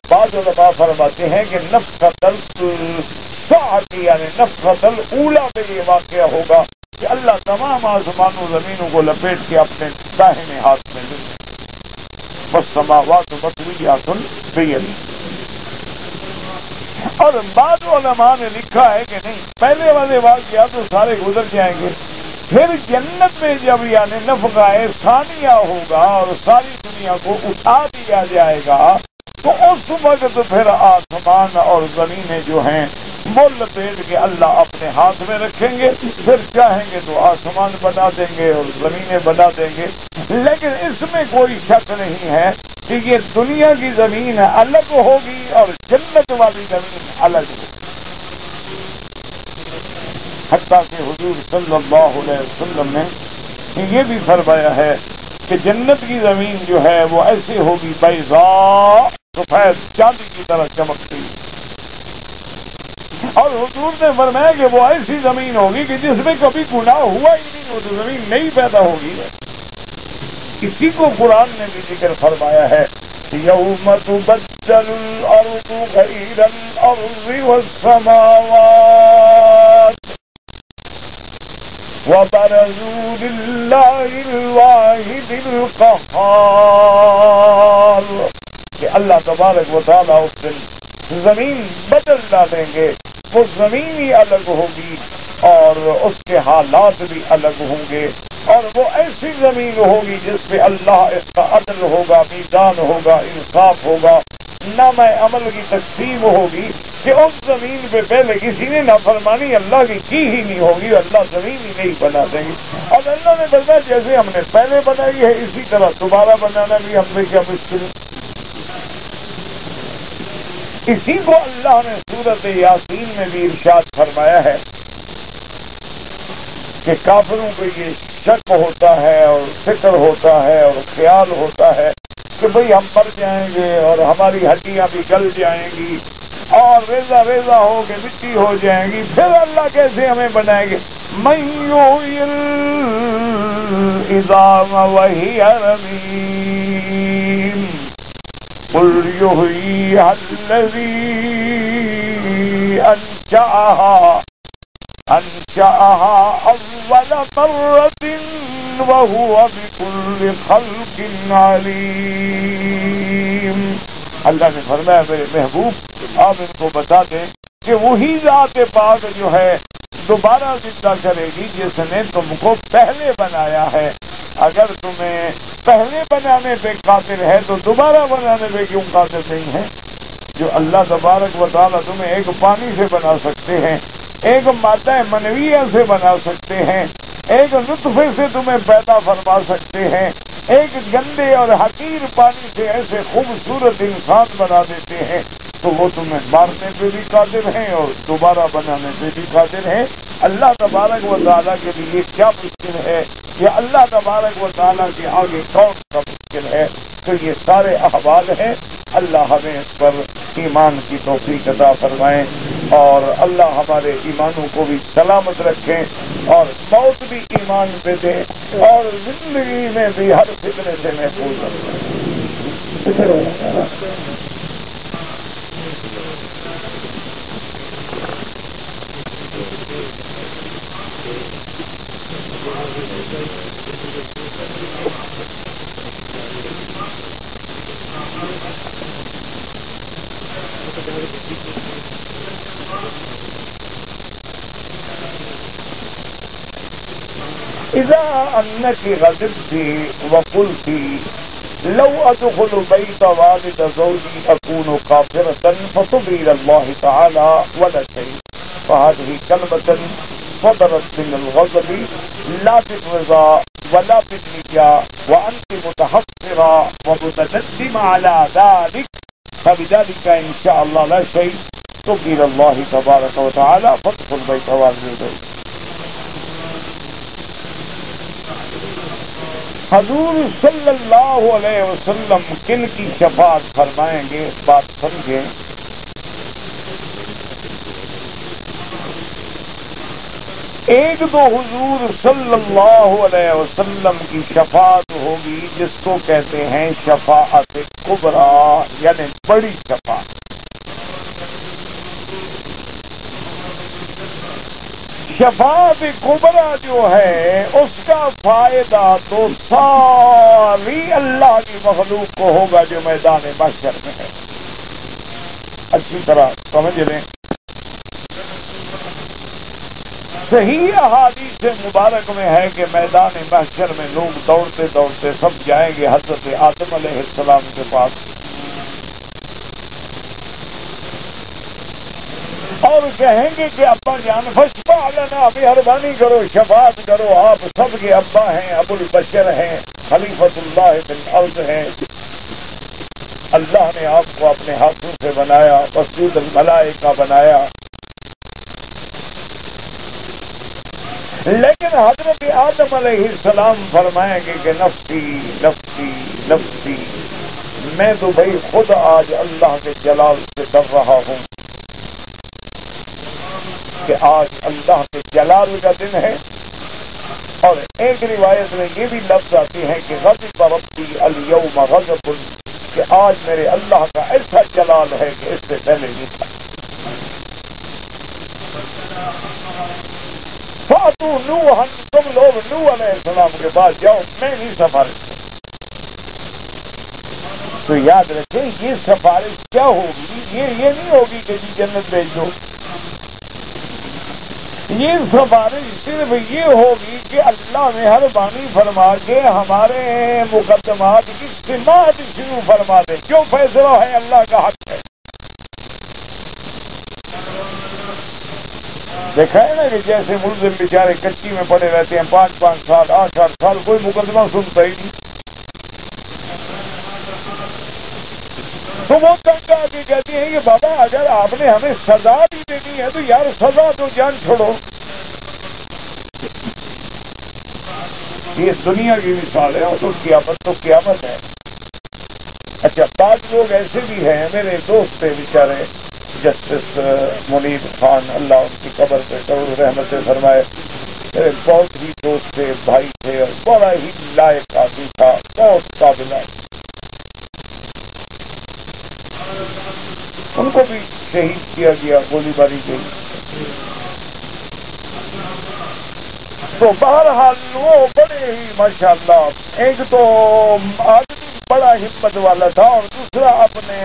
بعض علماء فرماتے ہیں کہ نفخۃ الصاعق یعنی نفخۃ الاولیٰ میں یہ واقعہ ہوگا کہ اللہ تمام آسمانوں زمینوں کو لپیٹ کے اپنے داہنے ہاتھ میں لے لیں۔ والسماوات مطویات بیمینہ۔ اور بعض علماء نے لکھا ہے کہ نہیں، پہلے والے واقعات تو سارے گزر جائیں گے، پھر جنت میں جب یعنی نفخہ ثانیہ ہوگا اور ساری دنیا کو اٹھا دیا جائے گا تو اس وقت پھر آسمان اور زمینیں جو ہیں وہ لپیٹ کے اللہ اپنے ہاتھ میں رکھیں گے، پھر چاہیں گے تو آسمان بنا دیں گے اور زمینیں بنا دیں گے۔ لیکن اس میں کوئی شک نہیں ہے کہ یہ دنیا کی زمین الگ ہوگی اور جنت والی زمین الگ ہوگی۔ حتیٰ کہ حضور صلی اللہ علیہ وسلم نے یہ بھی فرمایا ہے کہ جنت کی زمین جو ہے وہ ایسے ہوگی بیضاء، سفید چاندی کی طرح چمکتی، اور حضور نے فرمایا کہ وہ ایسی زمین ہوگی کہ جس میں کبھی گناہ ہوا ہی نہیں، وہ تو زمین نہیں پیدا ہوگی۔ اسی کو قرآن نے بھی ذکر فرمایا ہے، یوم تبدل الارض غیر الارض والسماوات وبرزوا للہ الواحد القہار، کہ اللہ تبارک و تعالیٰ اس دن زمین بدل ڈالیں گے، وہ زمین ہی الگ ہوگی اور اس کے حالات بھی الگ ہوں گے، اور وہ ایسی زمین ہوگی جس پہ اللہ اس کا عدل ہوگا، میزان ہوگا، انصاف ہوگا، نامہ عمل کی تقسیم ہوگی، کہ اس زمین پہ پہلے کسی نے نافرمانی اللہ کی ہی نہیں ہوگی، اللہ زمین ہی نہیں بنا دیں گے۔ اور اللہ نے بتایا جیسے ہم نے پہلے بنائی ہے اسی طرح دوبارہ بنانا بھی ہم نے کیا مشکل ہے۔ اسی کو اللہ نے سورۃ یاسین میں بھی ارشاد فرمایا ہے کہ کافروں کو یہ شک ہوتا ہے اور فکر ہوتا ہے اور خیال ہوتا ہے کہ بھئی ہم مر جائیں گے اور ہماری ہڈیاں بھی گل جائیں گی اور ریزہ ریزہ ہو کے مٹی ہو جائیں گی، پھر اللہ کیسے ہمیں بنائیں گے؟ من یحیی العظام وہی رمیم قل یحییھا الذی انشأها اول مرة وهو بكل خلق علیم۔ اللہ نے فرمایا میرے محبوب آپ ان کو بتا دیں کہ وہی ذات پاک جو ہے دوبارہ زندہ کرے گی جس نے تم کو پہلے بنایا ہے۔ اگر تمہیں پہلے بنانے پہ قادر ہے تو دوبارہ بنانے پہ کیوں قادر نہیں ہے؟ جو اللہ تبارک و تعالیٰ تمہیں ایک پانی سے بنا سکتے ہیں، ایک مادہ منویہ سے بنا سکتے ہیں، ایک نطفے سے تمہیں پیدا فرما سکتے ہیں، ایک گندے اور حقیر پانی سے ایسے خوبصورت انسان بنا دیتے ہیں، تو وہ تمہیں مارنے پہ بھی قادر ہیں اور دوبارہ بنانے پہ بھی قادر ہیں۔ اللہ تبارک و تعالیٰ کے لیے کیا مشکل ہے؟ یا اللہ تبارک و تعالیٰ کے آگے کون سا مشکل ہے؟ تو یہ سارے احوال ہیں۔ اللہ ہمیں اس پر ایمان کی توفیق عطا فرمائیں اور اللہ ہمارے ایمانوں کو بھی سلامت رکھیں اور موت بھی ایمان پہ دیں اور زندگی میں بھی ہر فتنے سے محفوظ رکھیں۔ اذا انك غضبت وقلت لو ادخل بيت والد زوجي اكون كافرة فتبري الى الله تعالى ولا شيء، فهذه كلمة صدرت من الغضب لا بالرضا ولا بالنجاة وانت متحسرة ومتندمة على ذلك، فبذلك ان شاء الله لا شيء، تبري الى الله تبارك وتعالى فادخل بيت والد زوجي۔ حضور صلی اللہ علیہ وسلم کن کی شفاعت فرمائیں گے؟ بات سمجھیں۔ ایک تو حضور صلی اللہ علیہ وسلم کی شفاعت ہوگی جس کو کہتے ہیں شفاعت کبریٰ، یعنی بڑی شفاعت۔ شفاعت کبریٰ جو ہے اس کا فائدہ تو ساری اللہ کی مخلوق کو ہوگا جو میدان محشر میں ہے۔ اچھی طرح سمجھ لیں، صحیح احادیث مبارک میں ہے کہ میدان محشر میں لوگ دوڑتے دوڑتے سب جائیں گے حضرت آدم علیہ السلام کے پاس، کہیں گے کہ ابا جان فشفع لنا، مہربانی کرو شفاعت کرو، آپ سب کے ابا ہیں، ابو البشر ہیں، خلیفۃ اللہ فی الارض ہیں، اللہ نے آپ کو اپنے ہاتھوں سے بنایا، مسجود الملائکہ بنایا، لیکن حضرت آدم علیہ السلام فرمائیں گے کہ نفسی نفسی نفسی، میں تو بھائی خود آج اللہ کے جلال سے ڈر رہا ہوں کہ آج اللہ کے جلال کا دن ہے۔ اور ایک روایت میں یہ بھی لفظ آتی ہے کہ غضب ربی الیوم غضب، کہ آج میرے اللہ کا ایسا جلال ہے کہ اس سے پہلے نہیں تھا۔ فاتو نوحا، تم لوگ نوح علیہ السلام کے بعد جاؤ، میں نہیں سفارش۔ تو یاد رکھیں یہ سفارش کیا ہوگی، یہ نہیں ہوگی کہ جی جنت بھیج دو، یہ سفارش صرف یہ ہوگی کہ اللہ مہربانی فرما کے ہمارے مقدمات کی سماعت شروع فرما دے، جو فیصلہ ہے اللہ کا حق ہے۔ دیکھا ہے نا کہ جیسے ملزم بیچارے کچی میں پڑے رہتے ہیں 5-5 سال 8-8 سال، کوئی مقدمہ سنتا ہی نہیں، تو وہ تنگ آ کے کہتی ہیں کہ بابا اگر آپ نے ہمیں سزا بھی دینی ہے تو یار سزا تو جان چھوڑو۔ یہ دنیا کی مثال ہے، اور تو قیامت ہے۔ اچھا، بعض لوگ ایسے بھی ہیں، میرے دوست تھے بیچارے جسٹس منیر خان، اللہ ان کی قبر پہ کروڑ رحمتیں فرمائے، میرے بہت ہی دوست تھے، بھائی تھے، اور بڑا ہی لائق آدمی تھا، بہت قابل ہے۔ ان کو بھی شہید کیا گیا، گولی باری گئی۔ تو بہرحال وہ بڑے ہی ماشاءاللہ، ایک تو آدمی بڑا ہمت والا تھا، اور دوسرا اپنے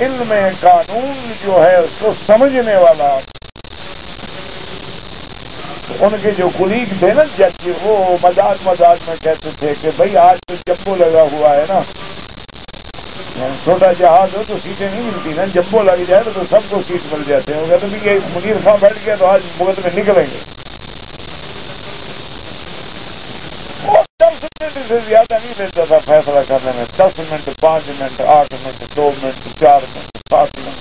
علم قانون جو ہے اس کو سمجھنے والا۔ ان کے جو کولیگ تھے نا جج، وہ مزاج میں کہتے تھے کہ بھائی آج تو جمبو لگا ہوا ہے نا، چھوٹا جہاز ہو تو سیٹیں نہیں ملتی نا، جمبو لگ جائے تو سب کو سیٹ مل جاتے ہیں۔ وہ کہتے ہیں کہ منیر خان بیٹھ گیا تو آج مقدمے نکلیں گے۔ وہ 10 منٹ سے زیادہ نہیں لیتا تھا فیصلہ کرنے میں، 10 minute 5 minute 8 minute 2 minute 4 minute 7 minute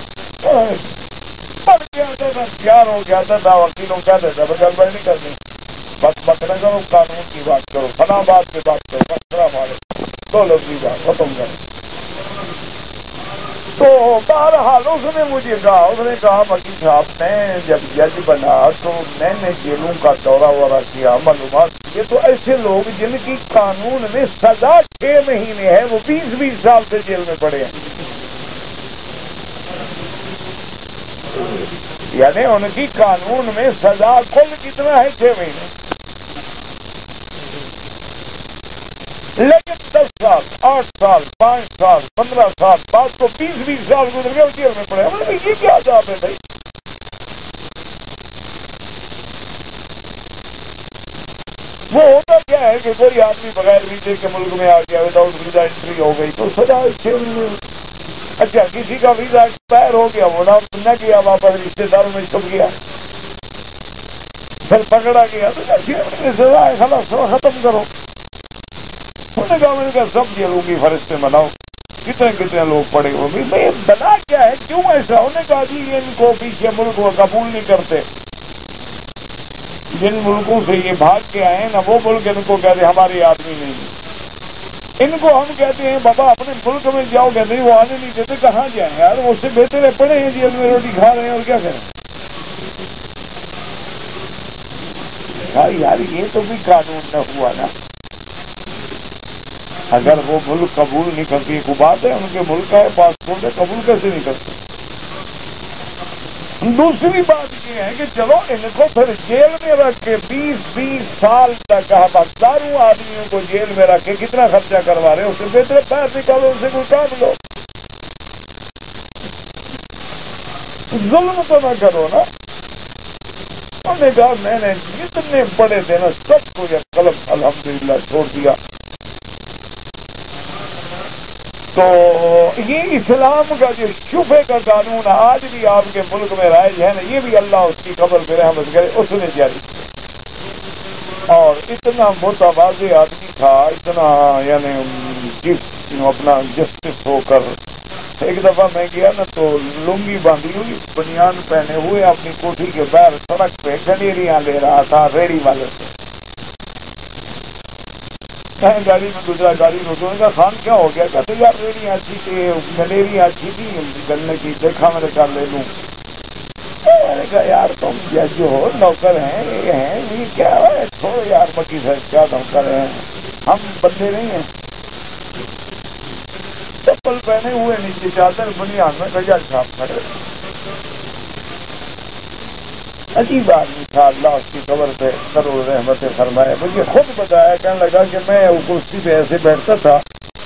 پڑ جاتا تھا، پیار ہو جاتا تھا۔ وکیلوں کہتے تھا بس گڑبڑ نہیں کرنی، بس نہ کرو، قانون کی بات کرو، فلاں بات کی بات کرو، السلام علیکم، 2 لفظی بات ختم کرو۔ تو بہرحال اس نے مجھے کہا، اس نے کہا وکیل صاحب میں جب جج بنا تو میں نے جیلوں کا دورہ وورہ کیا، معلومات کیے، تو ایسے لوگ جن کی قانون میں سزا 6 مہینے ہے وہ 20-20 سال سے جیل میں پڑے ہیں، یعنی ان کی قانون میں سزا کل کتنا ہے 6 مہینے، لیکن 10 سال 8 سال 5 سال 15 سال بعد تو 20-20 سال گزر گئے جیل میں پڑے۔ ہمارے یہ کیا عذاب ہے بھائی؟ وہ ہوتا کیا ہے کہ کوئی آدمی بغیر ویزے کے ملک میں آ گیا، وداؤٹ ویزا انٹری ہو گئی تو سزا 6 مہینے۔ اچھا، کسی کا ویزا ایکسپائر ہو گیا، وہ نہ کیا، واپس رشتے داروں میں چھپ گیا، پھر پکڑا گیا تو 6 مہینے سزا ہے، خلاص ختم کرو۔ انہوں نے کہا میں نے کہا سب جیلوں کی فہرستیں بناؤ، کتنے لوگ پڑے ہوئے، بھائی بنا کیا ہے، کیوں ایسا؟ انہوں نے کہا جی ان کو پیچھے ملک کو قبول نہیں کرتے، جن ملکوں سے یہ بھاگ کے آئے ہیں نا وہ ملک ان کو کہتے ہمارے آدمی نہیں، ان کو ہم کہتے ہیں بابا اپنے ملک میں جاؤ گے، نہیں وہ آنے نہیں دیتے، کہاں جائیں یار، اس سے بہتر ہے پڑے ہیں جیل میں روٹی کھا رہے ہیں، اور کیا کریں یار، یہ تو بھی قانون نہ ہوا نا۔ اگر وہ ملک قبول نہیں کرتی کو بات ہے، ان کے ملک کا پاسپورٹ ہے، قبول کیسے نہیں کرتے؟ دوسری بات یہ ہے کہ چلو ان کو پھر جیل میں رکھ کے 20-20 سال تک ہم ہزاروں آدمیوں کو جیل میں رکھ کے کتنا خرچہ کروا رہے ہیں، اس سے بہتر باہر نکالو، ان سے کوئی کام لو، ظلم تو نہ کرو نا۔ انہوں نے کہا میں نے جتنے بڑے تھے نا سب کو یہ قلم الحمدللہ چھوڑ دیا، تو یہ اسلام کا جو شبے کا قانون آج بھی آپ کے ملک میں رائج ہے نا، یہ بھی اللہ اس کی قبر پہ رحمت کرے اس نے جاری کیا۔ اور اتنا متواضع آدمی تھا، اتنا یعنی اپنا جسٹس ہو کر، ایک دفعہ میں گیا نا تو لنگی باندھی ہوئی، بنیان پہنے ہوئے، اپنی کوٹھی کے باہر سڑک پہ گلیریاں لے رہا تھا ریڑی والے سے۔ میں گاڑی میں دوسرا گاڑی روکوں گا، خان کیا ہو گیا؟ کہتے یار ریڑیاں اچھی تھی، گلیریاں اچھی تھی گلنے کی، دیکھا میں نے کہا لے لوں۔ میں نے کہا یار تم جو ہو نوکر ہیں، یہ ہیں، یہ کیا ہے، چھوڑو یار مکی سے کیا نوکر ہیں، ہم بندے نہیں ہیں۔ چپل پہنے ہوئے، نیچے چادر، بنیان میں گجا چھاپ کھڑے۔ عجیب آدمی تھا، اللہ اس کی قبر پہ کروڑ رحمتیں فرمائے۔ مجھے خود بتایا، کہنے لگا کہ میں کرسی پہ ایسے بیٹھتا تھا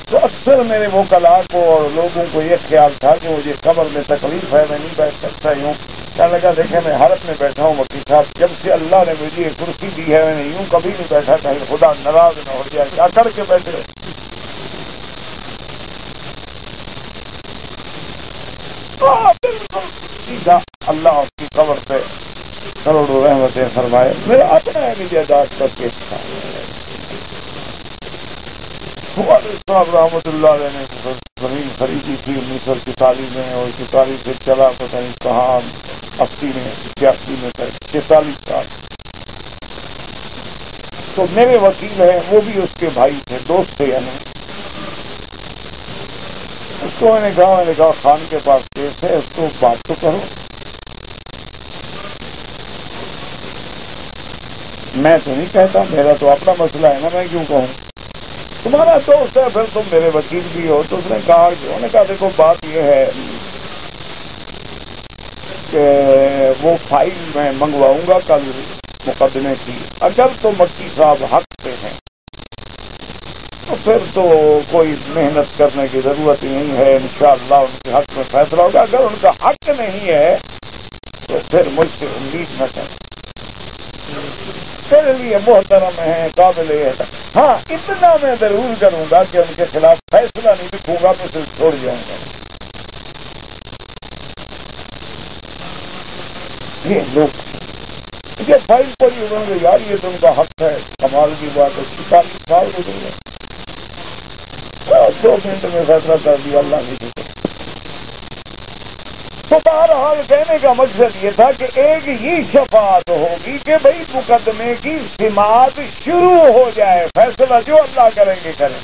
تو اکثر میرے وکلاء کو اور لوگوں کو یہ خیال تھا کہ مجھے قبر میں تکلیف ہے، میں نہیں بیٹھ سکتا یوں۔ کہنے لگا دیکھیں میں حرم میں بیٹھا ہوں وکیل صاحب، جب سے اللہ نے مجھے یہ کرسی دی ہے میں نے یوں کبھی نہیں بیٹھا، کہیں خدا ناراض نہ ہو جائے، کیا کر کے بیٹھے۔ سیدھا اللہ اس کی قبر پہ کروڑوں رحمتیں فرمائے۔ میرا اپنا اعتداد کا کیس تھا، والد صاحب رحمۃ اللہ علیہ نے زمین خریدی تھی 1944 میں، اور 44 سے چلا پتہ نہیں کہاں، 80 میں 81 میں 46 سال۔ تو میرے وکیل ہیں، وہ بھی اس کے بھائی تھے، دوست تھے، یعنی اس کو میں نے کہا خان کے پاس کیس ہے، اس کو بات تو کرو۔ میں تو نہیں کہتا، میرا تو اپنا مسئلہ ہے نا، میں کیوں کہوں؟ تمہارا دوست ہے، پھر تم میرے وکیل بھی ہو۔ تو اس نے کہا دیکھو بات یہ ہے کہ وہ فائل میں منگواؤں گا کل مقدمے کی، اگر تو مکی صاحب حق پہ ہیں تو پھر تو کوئی محنت کرنے کی ضرورت ہی نہیں ہے، انشاءاللہ ان کے حق میں فیصلہ ہوگا۔ اگر ان کا حق نہیں ہے تو پھر مجھ سے امید نہ کریں، میرے لیے محترم ہے، قابل ہے۔ ہاں اتنا میں ضرور کروں گا کہ ان کے خلاف فیصلہ نہیں لکھوں گا، میں صرف چھوڑ جاؤں گا۔ یہ لوگ یہ فائل پر ہی انہوں نے یار یہ تو ان کا حق ہے، کمال کی بات ہے، 40 سال گزر گئے، 2 منٹ میں فیصلہ کر دیا اللہ نے۔ تو بہرحال کہنے کا مقصد یہ تھا کہ ایک یہ شفاعت ہوگی کہ بھئی مقدمے کی سماعت شروع ہو جائے، فیصلہ جو اللہ کریں گے کریں۔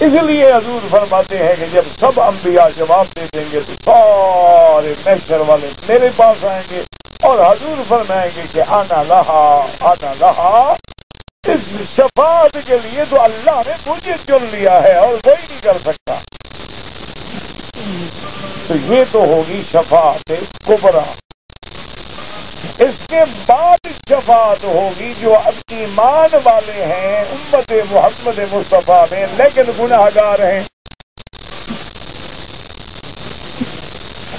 اس لیے حضور فرماتے ہیں کہ جب سب انبیاء جواب دے دیں گے تو سارے محشر والے میرے پاس آئیں گے، اور حضور فرمائیں گے کہ آنا لہا، اس شفاعت کے لیے تو اللہ نے مجھے چن لیا ہے اور کوئی نہیں کر سکتا۔ تو یہ تو ہوگی شفاعت کبریٰ۔ اس کے بعد شفاعت ہوگی جو اب ایمان والے ہیں امت محمد مصطفیٰ میں لیکن گناہ گار ہیں،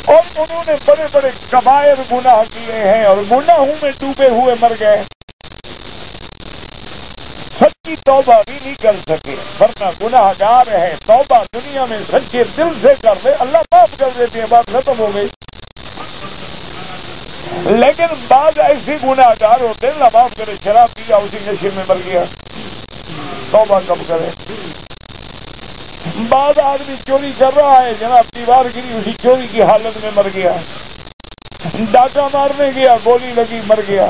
اور انہوں نے بڑے بڑے کبائر گناہ کیے ہیں اور گناہوں میں ڈوبے ہوئے مر گئے، سچی توبہ بھی نہیں کر سکے، ورنہ گناہ گار ہے، توبہ دنیا میں سچے دل سے کر لے اللہ معاف کر دیتے ہیں، بات ختم ہو گئی۔ لیکن بعض ایسے گناہ گار ہوتے ہیں، اللہ معاف کرے، شراب پیا اسی نشے میں مر گیا، توبہ کب کرے۔ بعض آدمی چوری کر رہا ہے، جناب دیوار گری اسی چوری کی حالت میں مر گیا، ڈاکہ مارنے گیا گولی لگی مر گیا،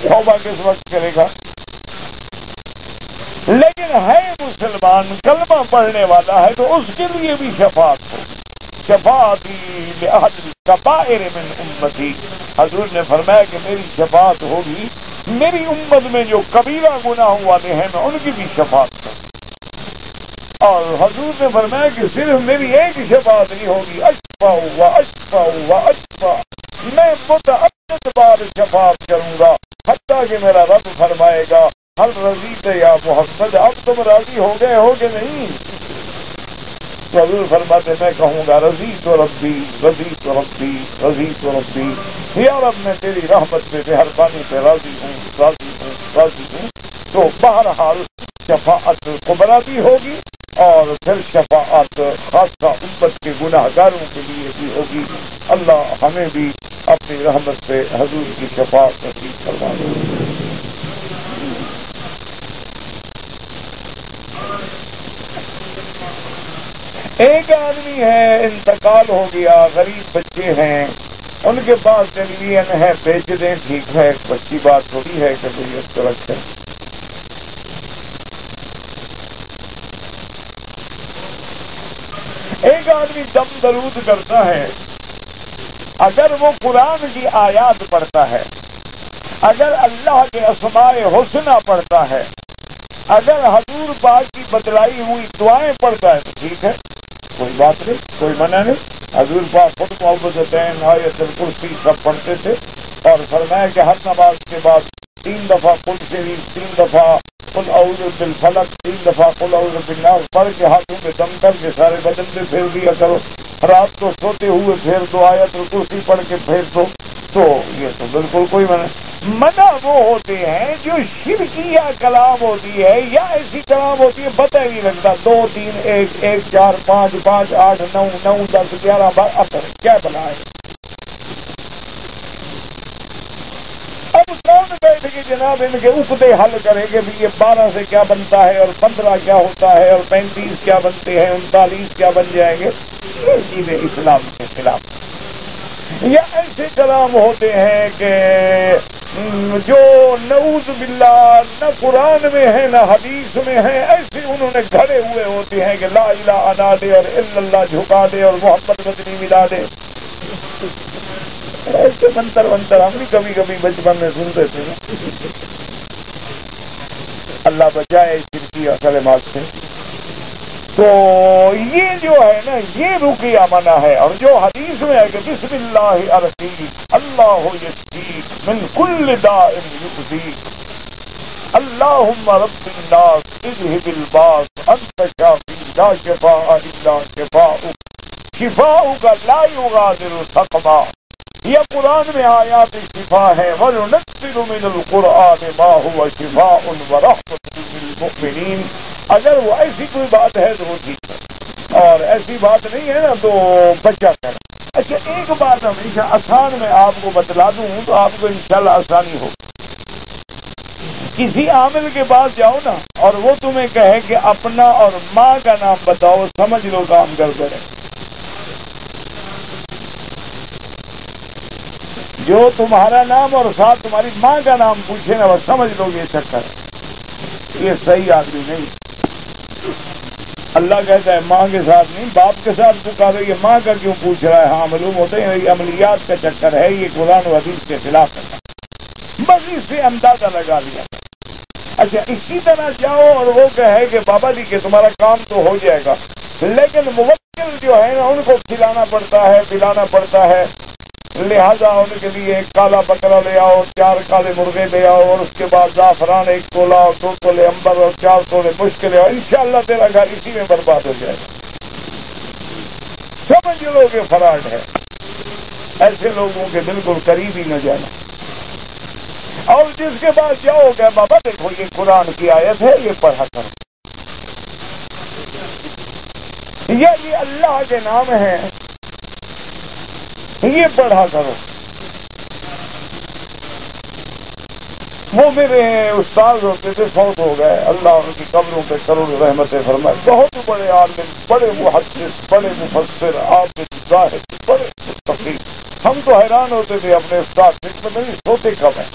توبہ کس وقت کرے گا؟ لیکن ہے مسلمان، کلمہ پڑھنے والا ہے تو اس کے لیے بھی شفاعت ہو، شفاعتی لأہل الکبائر من امتی۔ حضور نے فرمایا کہ میری شفاعت ہوگی، میری امت میں جو کبیرہ گناہوں والے ہیں میں ان کی بھی شفاعت کروں۔ اور حضور نے فرمایا کہ صرف میری ایک شفاعت نہیں ہوگی، اشفع و اشفع و اشفع، میں متعدد بار شفاعت کروں گا، حتیٰ کہ میرا رب فرمائے گا ہل رضیت یا محمد، اب تم راضی ہو گئے ہو کہ نہیں؟ حضور فرماتے میں کہوں گا رضیت ربی رضیت ربی رضیت ربی، یا رب میں تیری رحمت پہ مہربانی پہ راضی ہوں راضی ہوں راضی ہوں۔ تو بہرحال شفاعت کبریٰ بھی ہوگی اور پھر شفاعت خاصہ امت کے گناہ گاروں کے لیے بھی ہوگی. اللہ ہمیں بھی اپنی رحمت سے حضور کی شفاعت نصیب کروا دے. ایک آدمی ہے انتقال ہو گیا، غریب بچے ہیں، ان کے پاس ٹیلی ویژن ہے، بیچ دیں، ٹھیک ہے، اچھی بات تھوڑی ہے کہ کوئی اس طرح سے. ایک آدمی دم درود کرتا ہے، اگر وہ قرآن کی آیات پڑھتا ہے، اگر اللہ کے اسماء حسنہ پڑھتا ہے، اگر حضور پاک کی بتلائی ہوئی دعائیں پڑھتا ہے تو ٹھیک ہے، کوئی بات نہیں، کوئی منع نہیں. حضور پاک خود معوذتین، آیت الکرسی سب پڑھتے تھے اور فرمایا کہ ہر نماز کے بعد 3 دفعہ قل شریف، 3 دفعہ قل اعوذ بالفلق، 3 دفعہ قل اعوذ بالناس پڑھ کے ہاتھوں میں دم کر کے سارے بدن میں پھیر دیا کرو. رات کو سوتے ہوئے پھیر دو، آیت الکرسی پڑھ کے پھیر دو. تو یہ تو بالکل کوئی منع وہ ہوتے ہیں جو شرکیہ کلام ہوتی ہے یا ایسی کلام ہوتی ہے پتہ ہی نہیں لگتا، 2 3 1 1 4 5 5 8 9 9 10 11 12 کیا بنا ہے. اب کون بیٹھ کے جناب ان کے عقدے حل کریں گے بھی یہ 12 سے کیا بنتا ہے اور 15 کیا ہوتا ہے اور 35 کیا بنتے ہیں، 39 کیا بن جائیں گے. یہ چیزیں اسلام کے خلاف. یا ایسے کلام ہوتے ہیں کہ جو نعوذ باللہ نہ قرآن میں ہے نہ حدیث میں ہے، ایسے انہوں نے گھڑے ہوئے ہوتے ہیں کہ لا الہ الا دے اور الا اللہ جھکا دے اور محمد مدنی ملا دے. ایسے منتر ہم بھی کبھی کبھی بچپن میں سنتے تھے. اللہ بچائے شرکیہ کلمات سے. تو یہ جو ہے نا یہ رقیہ منع ہے. اور جو حدیث میں ہے کہ بسم اللہ ارقیق اللہ یشفیک من کل داء یؤذیک اللہم رب الناس اذھب الباس انت شافی لا شفاء الا شفاؤک شفاؤک لا یغادر سقما. یہ قرآن میں آیات شفا ہے. وَنُنَزِّلُ مِنَ الْقُرْآنِ مَا هُوَ شِفَاءٌ وَرَحْمَةٌ لِّلْمُؤْمِنِينَ. اگر وہ ایسی کوئی بات ہے تو وہ ٹھیک ہے، اور ایسی بات نہیں ہے نا تو بچہ کریں. اچھا ایک بات ہمیشہ آسان میں آپ کو بتلا دوں تو آپ کو انشاءاللہ آسانی ہو. کسی عامل کے پاس جاؤ نا اور وہ تمہیں کہے کہ اپنا اور ماں کا نام بتاؤ، سمجھ لو کام گڑبڑ ہے. جو تمہارا نام اور ساتھ تمہاری ماں کا نام پوچھے نا بس سمجھ لو یہ چکر ہے، یہ صحیح آدمی نہیں. اللہ کہتا ہے ماں کے ساتھ نہیں باپ کے ساتھ پکارو. یہ ماں کا کیوں پوچھ رہا ہے؟ ہاں معلوم ہوتے ہیں یہ عملیات کا چکر ہے، یہ قرآن و حدیث کے خلاف ہے. بس اس سے اندازہ لگا لیا. اچھا اسی طرح جاؤ اور وہ کہے کہ بابا جی کہ تمہارا کام تو ہو جائے گا، لیکن موکل جو ہے نا ان کو کھلانا پڑتا ہے پلانا پڑتا ہے، لہذا ان کے لیے 1 کالا بکرا لے آؤ، 4 کالے مرغے لے آؤ، اور اس کے بعد زعفران 1 تولہ اور 2 تولے امبر اور 4 تولے مشک لے آؤ. انشاءاللہ تیرا گھر اسی میں برباد ہو جائے گا. سمجھ لو کہ فراڈ ہے. ایسے لوگوں کے بالکل قریب ہی نہ جانا. اور جس کے پاس جاؤ گے بابا دیکھو یہ قرآن کی آیت ہے یہ پڑھا کرو، یہ اللہ کے نام ہے یہ پڑھا کرو. وہ میرے استاد ہوتے تھے، فوت ہو گئے، اللہ ان کی قبروں پہ کروڑ رحمتیں فرمائے. بہت بڑے عالم، بڑے محدث، بڑے مفسر، عابد، زاہد، بڑے متقی. ہم تو حیران ہوتے تھے اپنے استاد سے نہیں سوتے کب ہیں،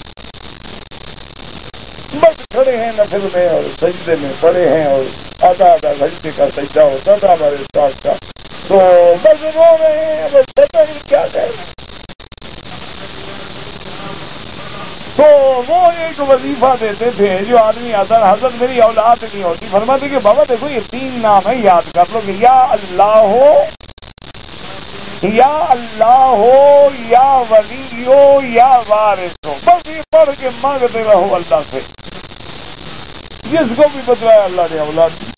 بس کھڑے ہیں نفل میں اور سجدے میں پڑے ہیں اور آدھا گھنٹے کا سجدہ ہوتا تھا ہمارے استاد کا، تو بس رو رہے ہیں، بس پتہ نہیں کیا کہیں. تو وہ ایک وظیفہ دیتے تھے جو آدمی آتا ہے، حضرت میری اولاد نہیں ہوتی، فرماتے کہ بابا دیکھو یہ 3 نام ہے یاد کر لو کہ یا اللہ ہو، یا اللہ ہو، یا ولی ہو، یا وارث ہو. بس یہ پڑھ کے مانگتے رہو اللہ سے. جس کو بھی بتلایا اللہ نے اولاد دی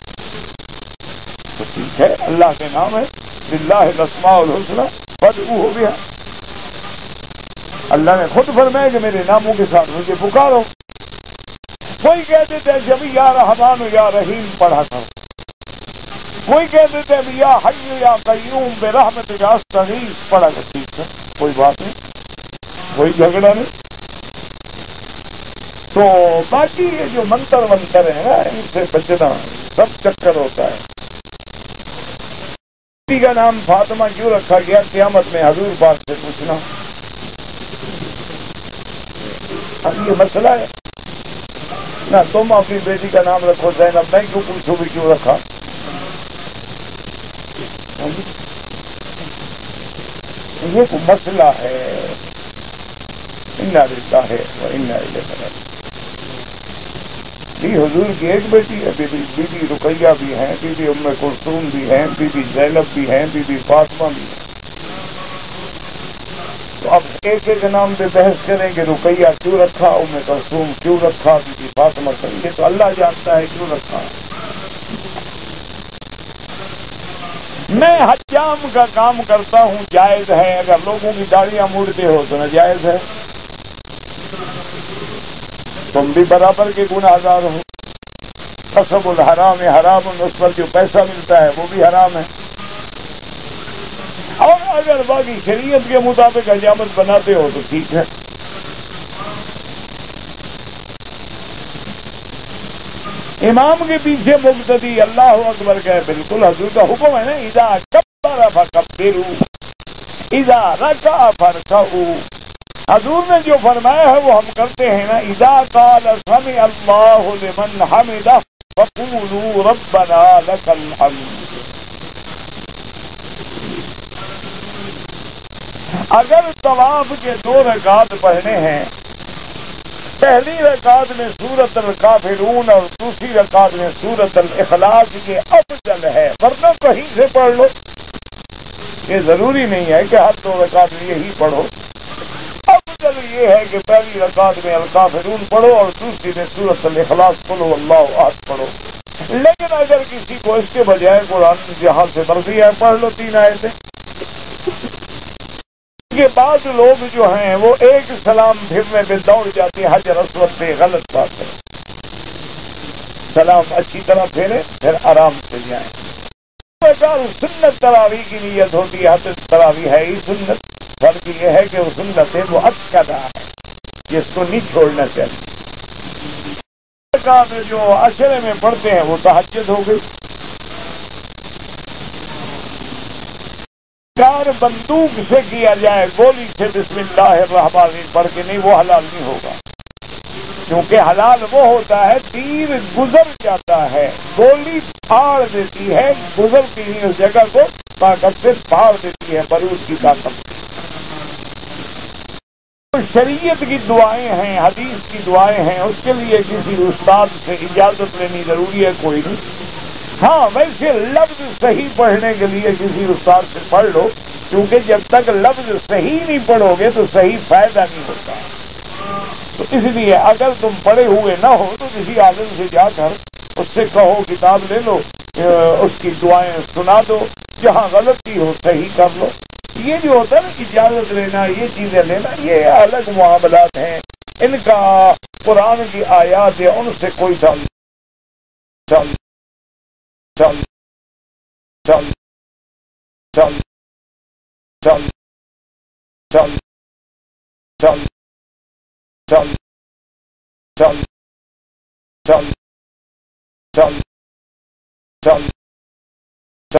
تو ٹھیک ہے، اللہ کے نام ہے للہ الاسماء الحسنی فادعوہ بہا. اللہ نے خود فرمایا کہ میرے ناموں کے ساتھ مجھے پکارو. کوئی کہتے تھے جب یا رحمان یا رحیم پڑھا کرو، کوئی کہتے تھے یا حی یا قیوم برحمتک استغیث پڑھا کرو. ٹھیک ہے، کوئی بات نہیں، کوئی جھگڑا نہیں. تو باقی یہ جو منتر ونتر ہیں نا، ان سے بچنا سب چکر ہوتا ہے. بیٹی کا نام فاطمہ کیوں رکھا گیا؟ قیامت میں حضور پاک سے پوچھنا. اب یہ مسئلہ ہے نہ، تم اپنی بیٹی کا نام رکھو زینب، میں کیوں پوچھوں بھی کیوں رکھا؟ یہ تو مسئلہ ہے. انا للہ و انا الیہ راجعون. یہ حضور کی ایک بیٹی ہے، بی بی رقیہ بھی ہیں، بی بی ام کلثوم بھی ہیں، بی بی زینب بھی ہیں، بی بی فاطمہ بھی ہیں. تو اب ایک ایک نام پہ بحث کریں کہ رقیہ کیوں رکھا، ام کلثوم کیوں رکھا، بی بی فاطمہ کیوں؟ یہ تو اللہ جانتا ہے کیوں رکھا. میں حجام کا کام کرتا ہوں، جائز ہے. اگر لوگوں کی داڑیاں موڑتے ہو تو ناجائز ہے. تم بھی برابر کے گنہگار ہو. کسب الحرام حرام، اس پر جو پیسہ ملتا ہے وہ بھی حرام ہے. اور اگر باقی شریعت کے مطابق حجامت بناتے ہو تو ٹھیک ہے. امام کے پیچھے مقتدی اللہ اکبر کہے، بالکل حضور کا حکم ہے نا، اذا کبر فکبروا اذا رکع فرکعوا. حضور نے جو فرمایا ہے وہ ہم کرتے ہیں نا. اذا قال سمع اللہ لمن حمدہ فقولوا ربنا لک الحمد. اگر طواف کے 2 رکعات پڑھنے ہیں، پہلی رکعت میں سورۃ الکافرون اور دوسری رکعت میں سورۃ الاخلاص، یہ افضل ہے، ورنہ کہیں سے پڑھ لو. یہ ضروری نہیں ہے کہ ہر 2 رکعت میں یہی پڑھو. افضل یہ ہے کہ پہلی رکعت میں الکافرون پڑھو اور دوسری میں سورۃ الاخلاص پڑھو، اللہ احد پڑھو. لیکن اگر کسی کو اس کے بجائے قرآن جہاں سے مرضی ہے پڑھ لو 3 آیتیں. کے بعض لوگ جو ہیں وہ ایک سلام پھرنے پہ دوڑ جاتے ہیں حجر اسود پہ. غلط بات ہے. سلام اچھی طرح پھیرے پھر آرام سے جائیں. سنت تراویح کی نیت ہوتی ہے. حضرت تراویح ہے ہی سنت، فرق یہ ہے کہ وہ سنت ہے، وہ اکدا ہے، جس کو نہیں چھوڑنا چاہیے. جو عشرے میں پڑھتے ہیں وہ تہجد ہو گئی. کار بندوق سے کیا جائے، گولی سے بسم اللہ الرحمن الرحیم پڑھ کے نہیں، وہ حلال نہیں ہوگا. کیونکہ حلال وہ ہوتا ہے تیر گزر جاتا ہے، گولی پھاڑ دیتی ہے، گزرتی نہیں اس جگہ کو، طاقت سے پھاڑ دیتی ہے، بارود کی طاقت. شریعت کی دعائیں ہیں، حدیث کی دعائیں ہیں، اس کے لیے کسی استاد سے اجازت لینی ضروری ہے؟ کوئی نہیں. ہاں ویسے لفظ صحیح پڑھنے کے لیے کسی استاد سے پڑھ لو، کیونکہ جب تک لفظ صحیح نہیں پڑھو گے تو صحیح فائدہ نہیں ہوتا. تو اس لیے اگر تم پڑھے ہوئے نہ ہو تو کسی عالم سے جا کر اس سے کہو کتاب لے لو، اس کی دعائیں سنا دو، جہاں غلطی ہو صحیح کر لو. یہ جو ہوتا ہے نا اجازت لینا، یہ چیزیں لینا، یہ الگ معاملات ہیں. ان کا قرآن کی آیات ہے، ان سے کوئی تعلق. چل چل چل چل چل چل چل چل چل چل چل